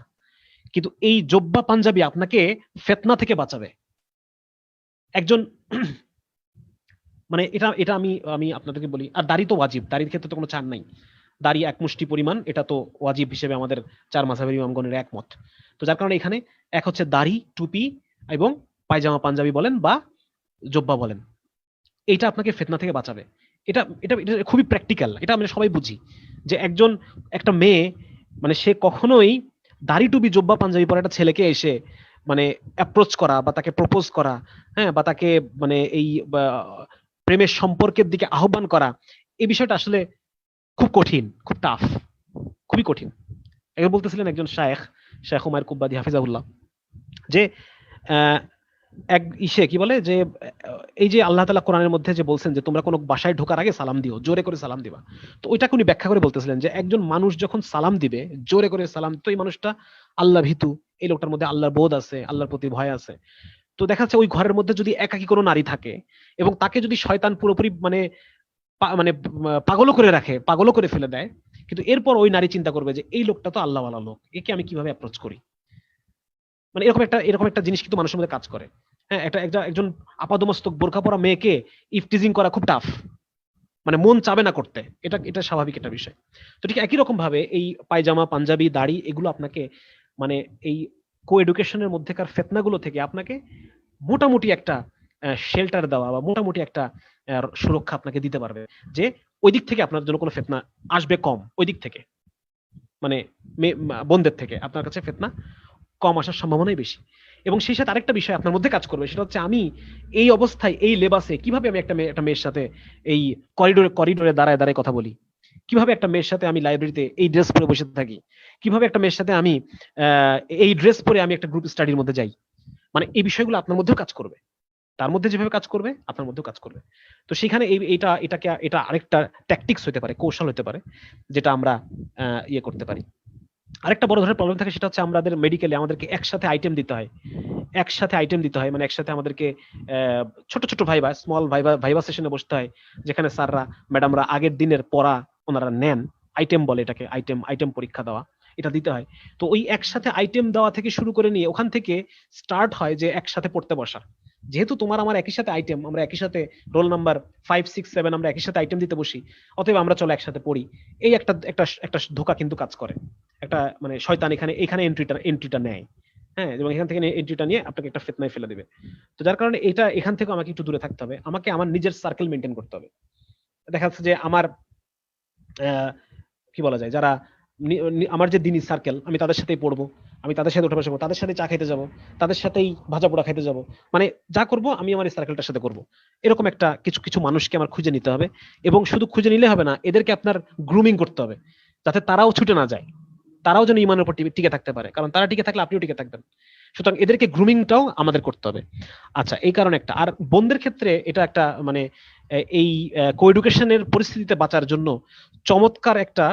কিন্তু এই জব্বা পাঞ্জাবি আপনাকে ফিতনা থেকে বাঁচাবে। একজন মানে এটা এটা আমি আমি আপনাদেরকে বলি। আর দাড়ি তো ওয়াজিব, দাড়ির ক্ষেত্রে তো কোনো ছাড় নাই। দাড়ি এক মুষ্টি পরিমাণ, এটা তো ওয়াজিব হিসেবে আমাদের চার মাযহাবের ইমামগণের একমত। তো যার কারণে এখানে এক হচ্ছে দাড়ি, টুপি এবং পায়জামা পাঞ্জাবি বলেন বা জব্বা বলেন, এইটা আপনাকে ফিতনা থেকে বাঁচাবে। এটা এটা এটা খুবই প্র্যাকটিক্যাল, এটা আমরা সবাই বুঝি যে একটা মেয়ে মানে সে কখনোই দাড়ি টুপি জব্বা পাঞ্জাবি পরা একটা ছেলেকে এসে মানে অ্যাপ্রোচ করা বা তাকে প্রপোজ করা, হ্যাঁ, বা তাকে মানে এই প্রেমের সম্পর্কের দিকে আহ্বান করা, এই বিষয়টা আসলে খুব কঠিন, খুব টাফ, খুবই কঠিন। একজন বলতেছিলেন, একজন শেখ উমায়ের কুব্বাদি হাফিজাহুল্লাহ, যে আহ, এক কি বলে যে এই যে আল্লাহ তাআলা কোরআনের মধ্যে যে বলছেন যে তোমরা কোনো বাসায় ঢোকার আগে সালাম দিও, জোরে করে সালাম দিবা। তো ওইটাকে উনি ব্যাখ্যা করে বলতেছিলেন যে একজন মানুষ যখন সালাম দিবে জোরে করে সালাম, তো এই মানুষটা আল্লাহ ভীতু, এই লোকটার মধ্যে আল্লাহর বোধ আছে, আল্লাহর প্রতি ভয় আছে। তো দেখা যাচ্ছে ওই ঘরের মধ্যে যদি একাকী কোনো নারী থাকে এবং তাকে যদি শয়তান পুরোপুরি মানে মানে পাগলও করে রাখে, পাগলও করে ফেলে দেয়, কিন্তু এরপর ওই নারী চিন্তা করবে যে এই লোকটা তো আল্লাহওয়ালা লোক, একে আমি কিভাবে অ্যাপ্রোচ করি। মানে এরকম একটা জিনিস কিন্তু মানুষের মধ্যে কাজ করে। হ্যাঁ, একজন আপাদমস্তক বোরকা পরা মেয়েকে ইফটিজিং করা খুব টাফ, মানে মন চাবে না করতে, এটা এটা স্বাভাবিক একটা বিষয়। তো ঠিক একই রকম ভাবে এই পায়জামা পাঞ্জাবি দাড়ি এগুলো আপনাকে মানে এই কো এডুকেশনের মধ্যেকার ফিতনাগুলো থেকে আপনাকে মোটামুটি একটা শেল্টার দেওয়া বা মোটামুটি একটা সুরক্ষা আপনাকে দিতে পারবে, যে ওই দিক থেকে আপনার জন্য কোনো ফিতনা আসবে কম, ওই দিক থেকে মানে বোনদের থেকে আপনার কাছে ফিতনা কম আসার সম্ভাবনাই বেশি। এবং সেই সাথে আরেকটা বিষয় আপনার মধ্যে কাজ করবে, সেটা হচ্ছে আমি এই অবস্থায় এই লেবাসে কিভাবে আমি একটা মেয়ের সাথে এই করিডোরে দাঁড়ায় দাঁড়ায় কথা বলি, কিভাবে একটা মেয়ের সাথে আমি লাইব্রেরিতে এই ড্রেস পরে বসে থাকি, কিভাবে একটা মেয়ের সাথে আমি এই ড্রেস পরে আমি একটা গ্রুপ স্টাডির মধ্যে যাই, মানে এই বিষয়গুলো আপনার মধ্যেও কাজ করবে, তার মধ্যে যেভাবে কাজ করবে আপনার মধ্যেও কাজ করবে। তো সেখানে এটা আরেকটা ট্যাকটিক্স হতে পারে, কৌশল হতে পারে, যেটা আমরা ইয়ে করতে পারি। আরেকটা বড় ধরনের প্রবলেম থাকে, সেটা হচ্ছে আমাদের মেডিকেলে আমাদেরকে একসাথে আইটেম দিতে হয়, মানে একসাথে আমাদেরকে ছোট ছোট ভাইবা, স্মল ভাইবা সেশনে বসতে হয়, যেখানে স্যাররা ম্যাডামরা আগের দিনের পড়া ওনারা নেন, আইটেম বলে এটাকে, আইটেম পরীক্ষা দেওয়া, এটা দিতে হয়। তো ওই একসাথে আইটেম দেওয়া থেকে শুরু করে নিয়ে ওখান থেকে স্টার্ট হয় যে একসাথে পড়তে বসা। যেহেতু তোমার আমার একই সাথে আইটেম, আমরা একই সাথে রোল নাম্বার 5, 6, 7 আমরা একই সাথে আইটেম দিতে বসি, অতএব আমরা চলো একসাথে পড়ি। এই একটা একটা একটা ধোঁকা কিন্তু কাজ করে, একটা মানে শয়তান এখানে এন্ট্রিটা নেয়। হ্যাঁ, এবং এখান থেকে এন্ট্রিটা নিয়ে আপনাকে একটা ফিতনায় ফেলে দিবে। তো যার কারণে এখান থেকে আমাকে একটু দূরে থাকতে হবে, আমাকে আমার নিজের সার্কেল মেনটেন করতে হবে। দেখা যাচ্ছে যে আমার কি বলা যায়, যারা আমার যে দিনই সার্কেল, আমি তাদের সাথেই পড়বো, আমি তাদের সাথে উঠে বসবো, তাদের সাথে চা খাইতে যাবো, তাদের সাথেই ভাজা পোড়া খাইতে যাবো, মানে যা করব আমি আমার এই সার্কেলটার সাথে করব। এরকম একটা কিছু কিছু মানুষকে আমার খুঁজে নিতে হবে, এবং শুধু খুঁজে নিলে হবে না, এদেরকে আপনার গ্রুমিং করতে হবে, যাতে তারাও ছুটে না যায়, তারাও যেন ইমানের উপর টিকে থাকতে পারে, কারণ তারা টিকে থাকলে আপনিও টিকে থাকবেন। সুতরাং এদেরকে গ্রুমিংটাও আমাদের করতে হবে। আচ্ছা, এই কারণে একটা, আর বোনদের ক্ষেত্রে এটা একটা মানে এই কোএডুকেশনের পরিস্থিতিতে বাঁচার জন্য চমৎকার একটা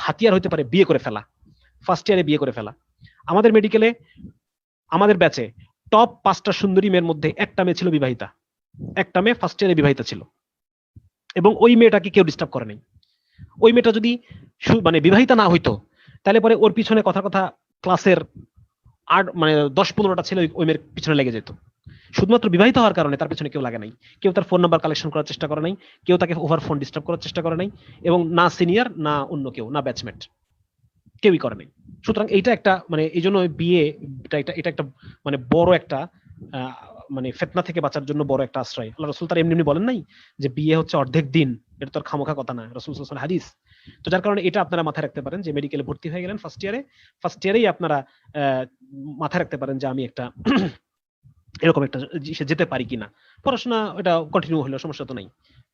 হাতিয়ার হতে পারে বিয়ে করে ফেলা, ফার্স্ট ইয়ারে বিয়ে করে ফেলা। আমাদের মেডিকেলে আমাদের ব্যাচে টপ 5টা সুন্দরী মেয়ের মধ্যে একটা মেয়ে ছিল বিবাহিতা, একটা মেয়ে ফার্স্ট ইয়ারে বিবাহিতা ছিল, এবং ওই মেয়েটাকে কেউ ডিস্টার্ব করে নাই। ওই মেয়েটা যদি মানে বিবাহিতা না হইতো, তাহলে পরে ওর পিছনে কথা কথা ক্লাসের 10-15টা ছেলে ওই মেয়ের পিছনে লেগে যেত। শুধুমাত্র বিবাহিত হওয়ার কারণে তার পিছনে কেউ লাগে নাই, কেউ তার ফোন নাম্বার কালেকশন করার চেষ্টা করে নাই, কেউ তাকে ওভার ফোন ডিস্টার্ব করার চেষ্টা করে নাই, এবং না সিনিয়র না অন্য কেউ, না ব্যাচমেট, কেউই করে নাই। সুতরাং এইটা একটা মানে এই জন্য বিয়ে এটা একটা মানে বড় একটা মানে ফিতনা থেকে বাঁচার জন্য বড় একটা আশ্রয়। আল্লাহ রাসূল তার এমনি বলেন নাই যে বিয়ে হচ্ছে অর্ধেক দিন, এটা তো আর খামোখা কথা না, রাসূল সাল্লাল্লাহু আলাইহি হাদিস। তো যার কারণে এটা আপনারা মাথায় রাখতে পারেন যে মেডিকেলে ভর্তি হয়ে গেলেন ফার্স্ট ইয়ারেই আপনারা মাথায় রাখতে পারেন যে আমি একটা এরকম একটা যেতে পারি কিনা, পড়াশোনা এটা কন্টিনিউ হলো সমস্যা তো নাই।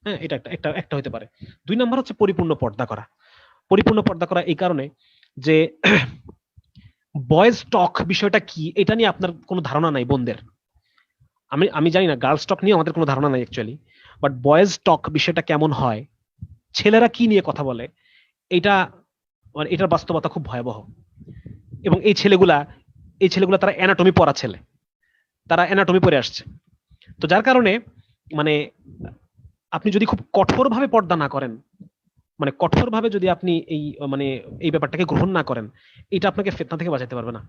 হ্যাঁ, এটা একটা হতে পারে। 2 নাম্বার হচ্ছে পরিপূর্ণ পর্দা করা। পরিপূর্ণ পর্দা করা এই কারণে যে বয়েজ টক বিষয়টা কি এটা নিয়ে আপনার কোনো ধারণা নাই বোনদের। আমি জানি না, গার্লস টক নিয়ে আমাদের কোনো ধারণা নাই অ্যাকচুয়ালি, বাট বয়েজ টক বিষয়টা কেমন হয়, ছেলেরা কি নিয়ে কথা বলে, এটা মানে এটার বাস্তবতা খুব ভয়াবহ। এবং এই ছেলেগুলা তারা অ্যানাটমি পড়া ছেলে, তারা অ্যানাটমি পড়ে আসছে। তো যার কারণে মানে আপনি যদি খুব কঠোরভাবে পর্দা না করেন, মানে কঠোরভাবে যদি আপনি মানে এই ব্যাপারটাকে গ্রহণ না করেন, এটা আপনাকে ফিতনা থেকে বাঁচাতে পারবে না।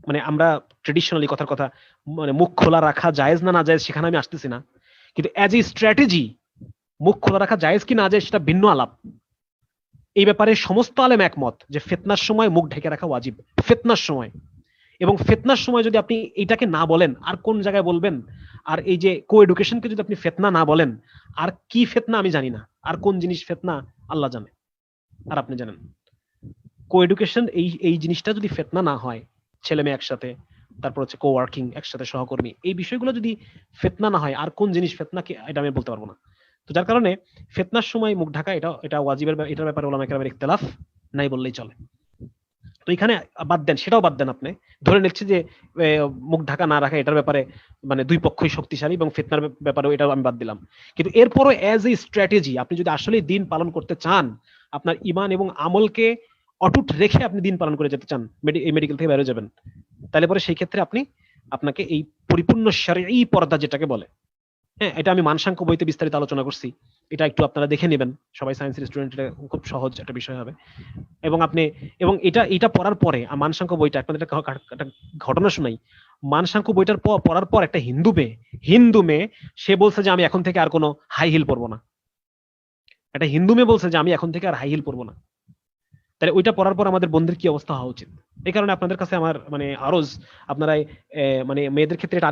মানে আমরা ট্রেডিশনালি কথার কথা মানে মুখ খোলা রাখা জায়েজ না জায়েজ সেখানে আমি আসতেছি না, কিন্তু অ্যাজ এ স্ট্র্যাটেজি মুখ খোলা রাখা জায়েজ কি না জায়েজ সেটা ভিন্ন আলাপ। এই ব্যাপারে সমস্ত আলেম একমত যে ফিতনার সময় মুখ ঢেকে রাখা ওয়াজিব, ফিতনার সময়। এবং ফিতনার সময় যদি আপনি এইটাকে না বলেন, আর কোন জায়গায় বলবেন? আর এই যে কো এডুকেশনকে যদি আপনি ফিতনা না বলেন, আর কি ফিতনা আমি জানি না, আর কোন জিনিস ফিতনা আল্লাহ জানে আর আপনি জানেন। কো এডুকেশন এই জিনিসটা যদি ফিতনা না হয়, ছেলে মেয়ে একসাথে, তারপর হচ্ছে কো ওয়ার্কিং একসাথে সহকর্মী, এই বিষয়গুলো যদি ফিতনা না হয়, আর কোন জিনিস ফিতনা কি এটা আমি বলতে পারবো না। তো যার কারণে ফিতনার সময় মুখ ঢাকা এটা ওয়াজিবের, এটার ব্যাপারে ওলামা কেরামের ইখতিলাফ নাই বললেই চলে। তো এখানে বাদ দেন, সেটাও বাদ দেন, আপনি ধরে নিচ্ছি যে মুখ ঢাকা না রাখা এটার ব্যাপারে মানে দুই পক্ষই শক্তিশালী, এবং ফিতনার ব্যাপারেও এটাও আমি বাদ দিলাম। কিন্তু এরপরও অ্যাজ এ স্ট্র্যাটেজি আপনি যদি আসলে দিন পালন করতে চান, আপনার ঈমান এবং আমলকে অটুট রেখে আপনি দিন পালন করে যেতে চান, এই মেডিকেল থেকে বেরো যাবেন, তাহলে পরে সেই ক্ষেত্রে আপনাকে এই পরিপূর্ণ শরঈ পর্দা যেটাকে বলে, হ্যাঁ, এটা আমি মানসাঙ্ক বইতে বিস্তারিত আলোচনা করছি, এটা একটু আপনারা দেখে নেবেন, সবাই সায়েন্সের স্টুডেন্ট, এটা খুব সহজ একটা বিষয় হবে। এবং এটা পড়ার পরে মানসাঙ্ক বইটা আপনাদের একটা ঘটনা শোনাই। মানসাঙ্ক বইটার পড়ার পর একটা হিন্দু মেয়ে সে বলছে যে আমি এখন থেকে আর কোনো হাই হিল পরবো না। একটা হিন্দু মেয়ে বলছে যে আমি এখন থেকে আর হাই হিল পরবো না। তাহলে ওইটা পড়ার পর আমাদের বন্ধুর কি অবস্থা হওয়া উচিত? এই কারণে আপনাদের কাছে আমার মানে আরজ, আপনারা মানে মেয়েদের ক্ষেত্রে এটা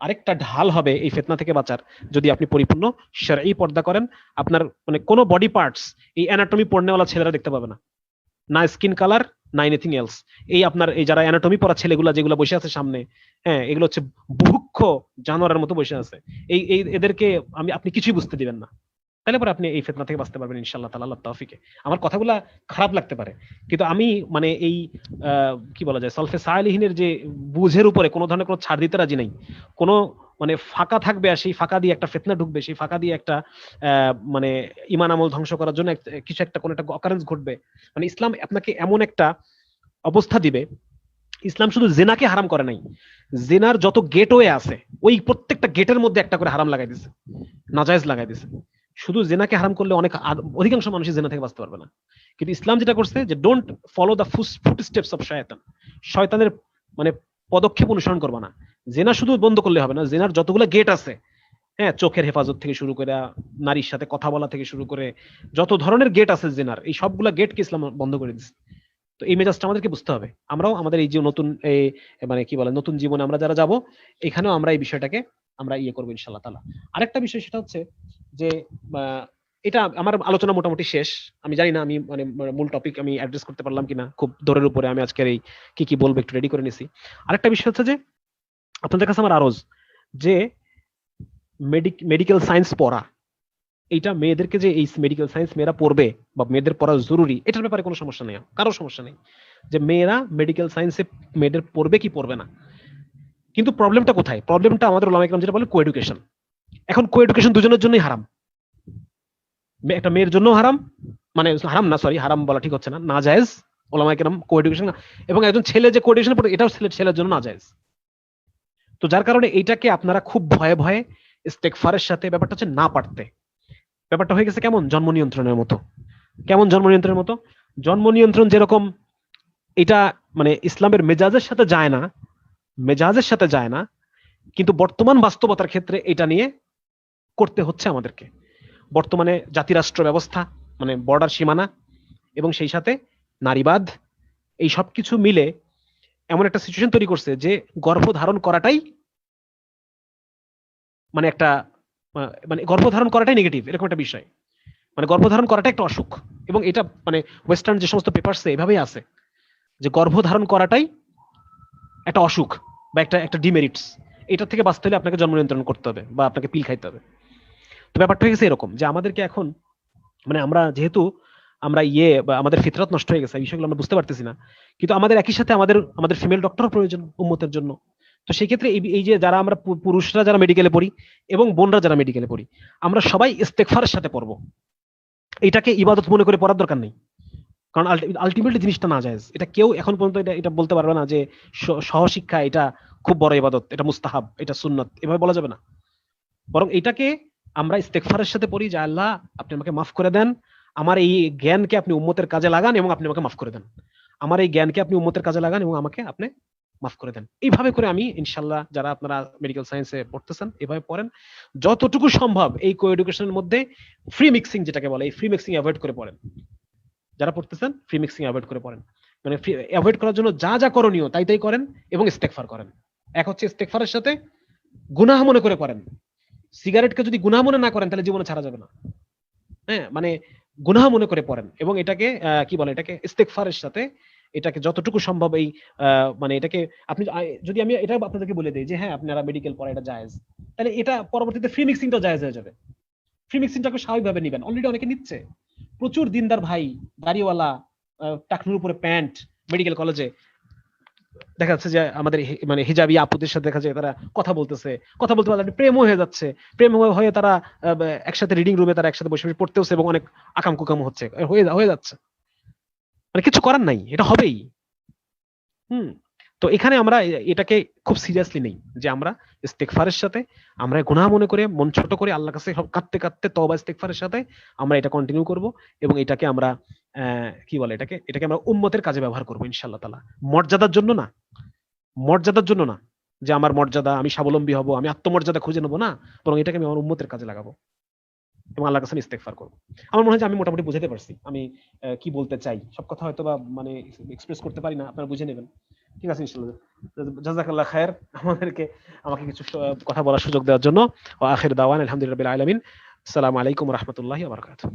আরেকটা ঢাল হবে এই ফিতনা থেকে বাঁচার, যদি আপনি পরিপূর্ণ শরঈ পর্দা করেন। আপনার মানে কোনো বডি পার্টস এই অ্যানাটমি পড়নেওয়ালা ছেলেরা দেখতে পাবে না, না স্কিন কালার, না এনিথিং এলস। আপনার এই যারা অ্যানাটমি পড়া ছেলেগুলা যেগুলো বসে আছে সামনে, হ্যাঁ, এগুলো হচ্ছে বুভুক্ষ জানোয়ারের মতো বসে আছে। এদেরকে আপনি কিছুই বুঝতে দিবেন না। তাহলে পরে আপনি এই ফিতনা থেকে বাঁচতে পারবেন ইনশাআল্লাহ তাআলা, আল্লাহর তৌফিকে। আমার কথাগুলা খারাপ লাগতে পারে, কিন্তু আমি মানে এই কি বলা যায় সলফে সালিহিনের যে বুঝের উপরে কোনো ধরনের কোনো ছাড় দিতে রাজি নাই। কোনো মানে ফাঁকা থাকবে আর সেই ফাঁকা দিয়ে একটা ফিতনা ঢুকবে, সেই ফাঁকা দিয়ে একটা মানে ঈমান আমল ধ্বংস করার জন্য কিছু একটা কোনো একটা অকারেন্স ঘটবে। মানে ইসলাম আপনাকে এমন একটা অবস্থা দিবে, ইসলাম শুধু জেনাকে হারাম করে নাই, জেনার যত গেটওয়ে আছে ওই প্রত্যেকটা গেটের মধ্যে একটা করে হারাম লাগাই দিছে, নাজায়েজ লাগাই দিছে। শুধু জেনাকে হারাম করলে অধিকাংশ মানুষই জেনা থেকে বাঁচতে পারবে না, কিন্তু ইসলাম যেটা করছে যে don't follow the foot steps of শয়তান, শয়তানের মানে পদক্ষেপ অনুসরণ করবা না। জেনা শুধু বন্ধ করলে হবে না, জেনার যতগুলো গেট আছে, হ্যাঁ, চোখের হেফাজত থেকে শুরু করে নারীর সাথে কথা বলা থেকে শুরু করে যত ধরনের গেট আছে জেনার, এই সবগুলা গেটকে ইসলাম বন্ধ করে দিচ্ছে। তো এই মেজাজটা আমাদেরকে বুঝতে হবে। আমরাও আমাদের এই যে নতুন মানে কি বলে নতুন জীবনে আমরা যারা যাব, এখানেও আমরা এই বিষয়টাকে আমরা ইয়ে করবো ইনশাআল্লাহ তাআলা। আরেকটা বিষয় সেটা হচ্ছে যে এটা আমার আলোচনা মোটামুটি শেষ। আমি জানি না আমি মানে মূল টপিক আমি অ্যাড্রেস করতে পারলাম কিনা, খুব দৌড়ের উপরে আমি আজকের এই কি বলবো একটু রেডি করে নিছি। আরেকটা বিষয় হচ্ছে যে আপনাদের কাছে আমার আরজ যে মেডিকেল সায়েন্স পড়া, এইটা মেয়েদেরকে যে এই মেডিকেল সায়েন্স মেয়েরা পড়বে বা মেয়েদের পড়া জরুরি, এটার ব্যাপারে কোনো সমস্যা নেই, কারো সমস্যা নেই যে মেয়েরা মেডিকেল সায়েন্সে মেয়েদের পড়বে কি পড়বে না। কিন্তু প্রবলেমটা কোথায়? প্রবলেমটা আমাদের ওলামা ইকরাম যেটা বলে কো এডুকেশন। এখন কো এডুকেশন দুজনের জন্যই হারাম, একটা মেয়ের জন্য হারাম, মানে হারাম না, সরি হারাম বলা ঠিক হচ্ছে না, নাজায়েজ ওলামা ইকরাম কো এডুকেশন, এবং একজন ছেলে যে কো এডুকেশন পড়ে এটাও ছেলের জন্য নাজায়েজ। তো যার কারণে এইটাকে আপনারা খুব ভয়ে ভয়ে ইস্তেগফারের সাথে, ব্যাপারটা হচ্ছে না পারতে, ব্যাপারটা হয়ে গেছে কেমন জন্ম নিয়ন্ত্রণের মতো। কেমন জন্ম নিয়ন্ত্রণের মতো? জন্ম নিয়ন্ত্রণ যেরকম এটা মানে ইসলামের মেজাজের সাথে যায় না, মেজাজের সাথে যায় না, কিন্তু বর্তমান বাস্তবতার ক্ষেত্রে এটা নিয়ে করতে হচ্ছে আমাদেরকে। বর্তমানে জাতিরাষ্ট্র ব্যবস্থা মানে বর্ডার সীমানা এবং সেই সাথে নারীবাদ, এই সব কিছু মিলে এমন একটা সিচুয়েশন তৈরি করছে যে গর্ভধারণ করাটাই মানে একটা মানে গর্ভধারণ করাটাই নেগেটিভ, এরকম একটা বিষয়। মানে গর্ভধারণ করাটা একটা অসুখ, এবং এটা মানে ওয়েস্টার্ন যে সমস্ত পেপারসে এভাবেই আছে যে গর্ভধারণ করাটাই একটা অসুখ বা একটা ডিমেরিটস। এটা থেকে বাঁচতে হলে আপনাকে জন্ম নিয়ন্ত্রণ করতে হবে বা আপনাকে পিল খাইতে হবে। তো ব্যাপারটা হয়ে গেছে এরকম যে আমাদেরকে এখন মানে আমরা যেহেতু আমরা বা আমাদের ফিতরত নষ্ট হয়ে গেছে, এই বিষয়গুলো আমরা বুঝতে পারতেছি না, কিন্তু আমাদের একই সাথে আমাদের ফিমেল ডক্টর প্রয়োজন উম্মতের জন্য। তো সেই ক্ষেত্রে এই যে যারা আমরা পুরুষরা যারা মেডিকেলে পড়ি এবং বোনরা যারা মেডিকেলে পড়ি, আমরা সবাই ইস্তেগফারের সাথে পড়বো। এটাকে ইবাদত মনে করে পড়ার দরকার নেই, কারণ আলটিমেটলি জিনিসটা নাজায়েজ। এটা কেউ এখন পর্যন্ত এটা বলতে পারবে না যে সহশিক্ষা এটা খুব বড় ইবাদত, এটা মুস্তাহাব, এটা সুন্নাত, এভাবে বলা যাবে না। বরং এটাকে আমরা ইস্তেগফারের সাথে পড়ি যে আল্লাহ আপনি আমাকে মাফ করে দেন, আমার এই জ্ঞানকে আপনি উম্মতের কাজে লাগান এবং আপনি আমাকে মাফ করে দেন, আমার এই জ্ঞানকে আপনি উম্মতের কাজে লাগান এবং আমাকে আপনি মাফ করে দেন। এইভাবে করে আমি ইনশাল্লাহ, যারা আপনারা মেডিকেল সায়েন্সে পড়তেছেন এভাবে পড়েন, যতটুকু সম্ভব এই কো এডুকেশনের মধ্যে ফ্রি মিক্সিং যেটাকে বলে, এই ফ্রি মিক্সিং অ্যাভয়েড করে পড়েন। যারা পড়তেছেন ফ্রি মিক্সিং অ্যাভয়েড করে পড়েন, মানে অ্যাভয়েড করার জন্য যা যা করণীয় তাই করেন এবং ইস্তেগফার করেন। এক হচ্ছে ইস্তেগফারের সাথে গুনাহ মনে করে পড়েন। সিগারেটকে যদি গুনাহ মনে না করেন তাহলে জীবনে ছাড়া যাবে না, হ্যাঁ, মানে গুনাহ মনে করে পড়েন এবং এটাকে কি বলে, এটাকে ইস্তেগফারের সাথে এটাকে যতটুকু সম্ভব এই মানে এটাকে আপনি যদি আমি এটা আপনাদেরকে বলে দিই যে হ্যাঁ আপনারা মেডিকেল পড়া এটা জায়েজ, তাহলে এটা পরবর্তীতে ফ্রি মিক্সিংটা জায়েজ হয়ে যাবে। ফ্রি মিক্সিংটাকে স্বাভাবিকভাবে নিবেন, অলরেডি অনেকে নিচ্ছে, প্রচুর দিনদার ভাই, দাড়িওয়ালা, টাকনুর উপরে প্যান্ট, মেডিকেল কলেজে দেখা যাচ্ছে যে আমাদের মানে হিজাবি আপুদের সাথে দেখা যায় তারা কথা বলতে পারলে প্রেম হয়ে যাচ্ছে, প্রেম হয়ে তারা একসাথে রিডিং রুমে তারা একসাথে বসে বসে পড়তেছে এবং অনেক আকাম কুকাম হচ্ছে, হয়ে যাচ্ছে, মানে কিছু করার নাই, এটা হবেই। তো এখানে আমরা এটাকে খুব সিরিয়াসলি নেই যে আমরা ইস্তেগফারের সাথে আমরা গুনাহ মনে করে মন ছোট করে আল্লাহর কাছে কাঁদতে কাঁদতে তওবা ইস্তেগফারের সাথে আমরা এটা কন্টিনিউ করব এবং এটাকে আমরা কি বলে এটাকে আমরা উম্মতের কাজে ব্যবহার করব ইনশাআল্লাহ তাআলা। মর্যাদার জন্য না যে আমার মর্যাদা, আমি স্বাবলম্বী হব, আমি আত্মমর্যাদা খুঁজে নেবো না, বরং এটাকে আমি আমার উম্মতের কাজে লাগাবো এবং আল্লাহর কাছে ইস্তেগফার করব। আমার মনে হয় যে আমি মোটামুটি বুঝাতে পারছি আমি কি বলতে চাই। সব কথা হয়তো বা মানে এক্সপ্রেস করতে পারি না, আপনারা বুঝে নেবেন। ঠিক আছে ইনশাআল্লাহ। জাযাকাল্লাহ খায়ের আমাকে কিছু কথা বলার সুযোগ দেওয়ার জন্য। ওয়া আখির দাওয়ানা আলহামদুলিল্লাহি রাব্বিল আলামিন। আসসালামু আলাইকুম ওয়া রাহমাতুল্লাহি ওয়া বারাকাতুহু।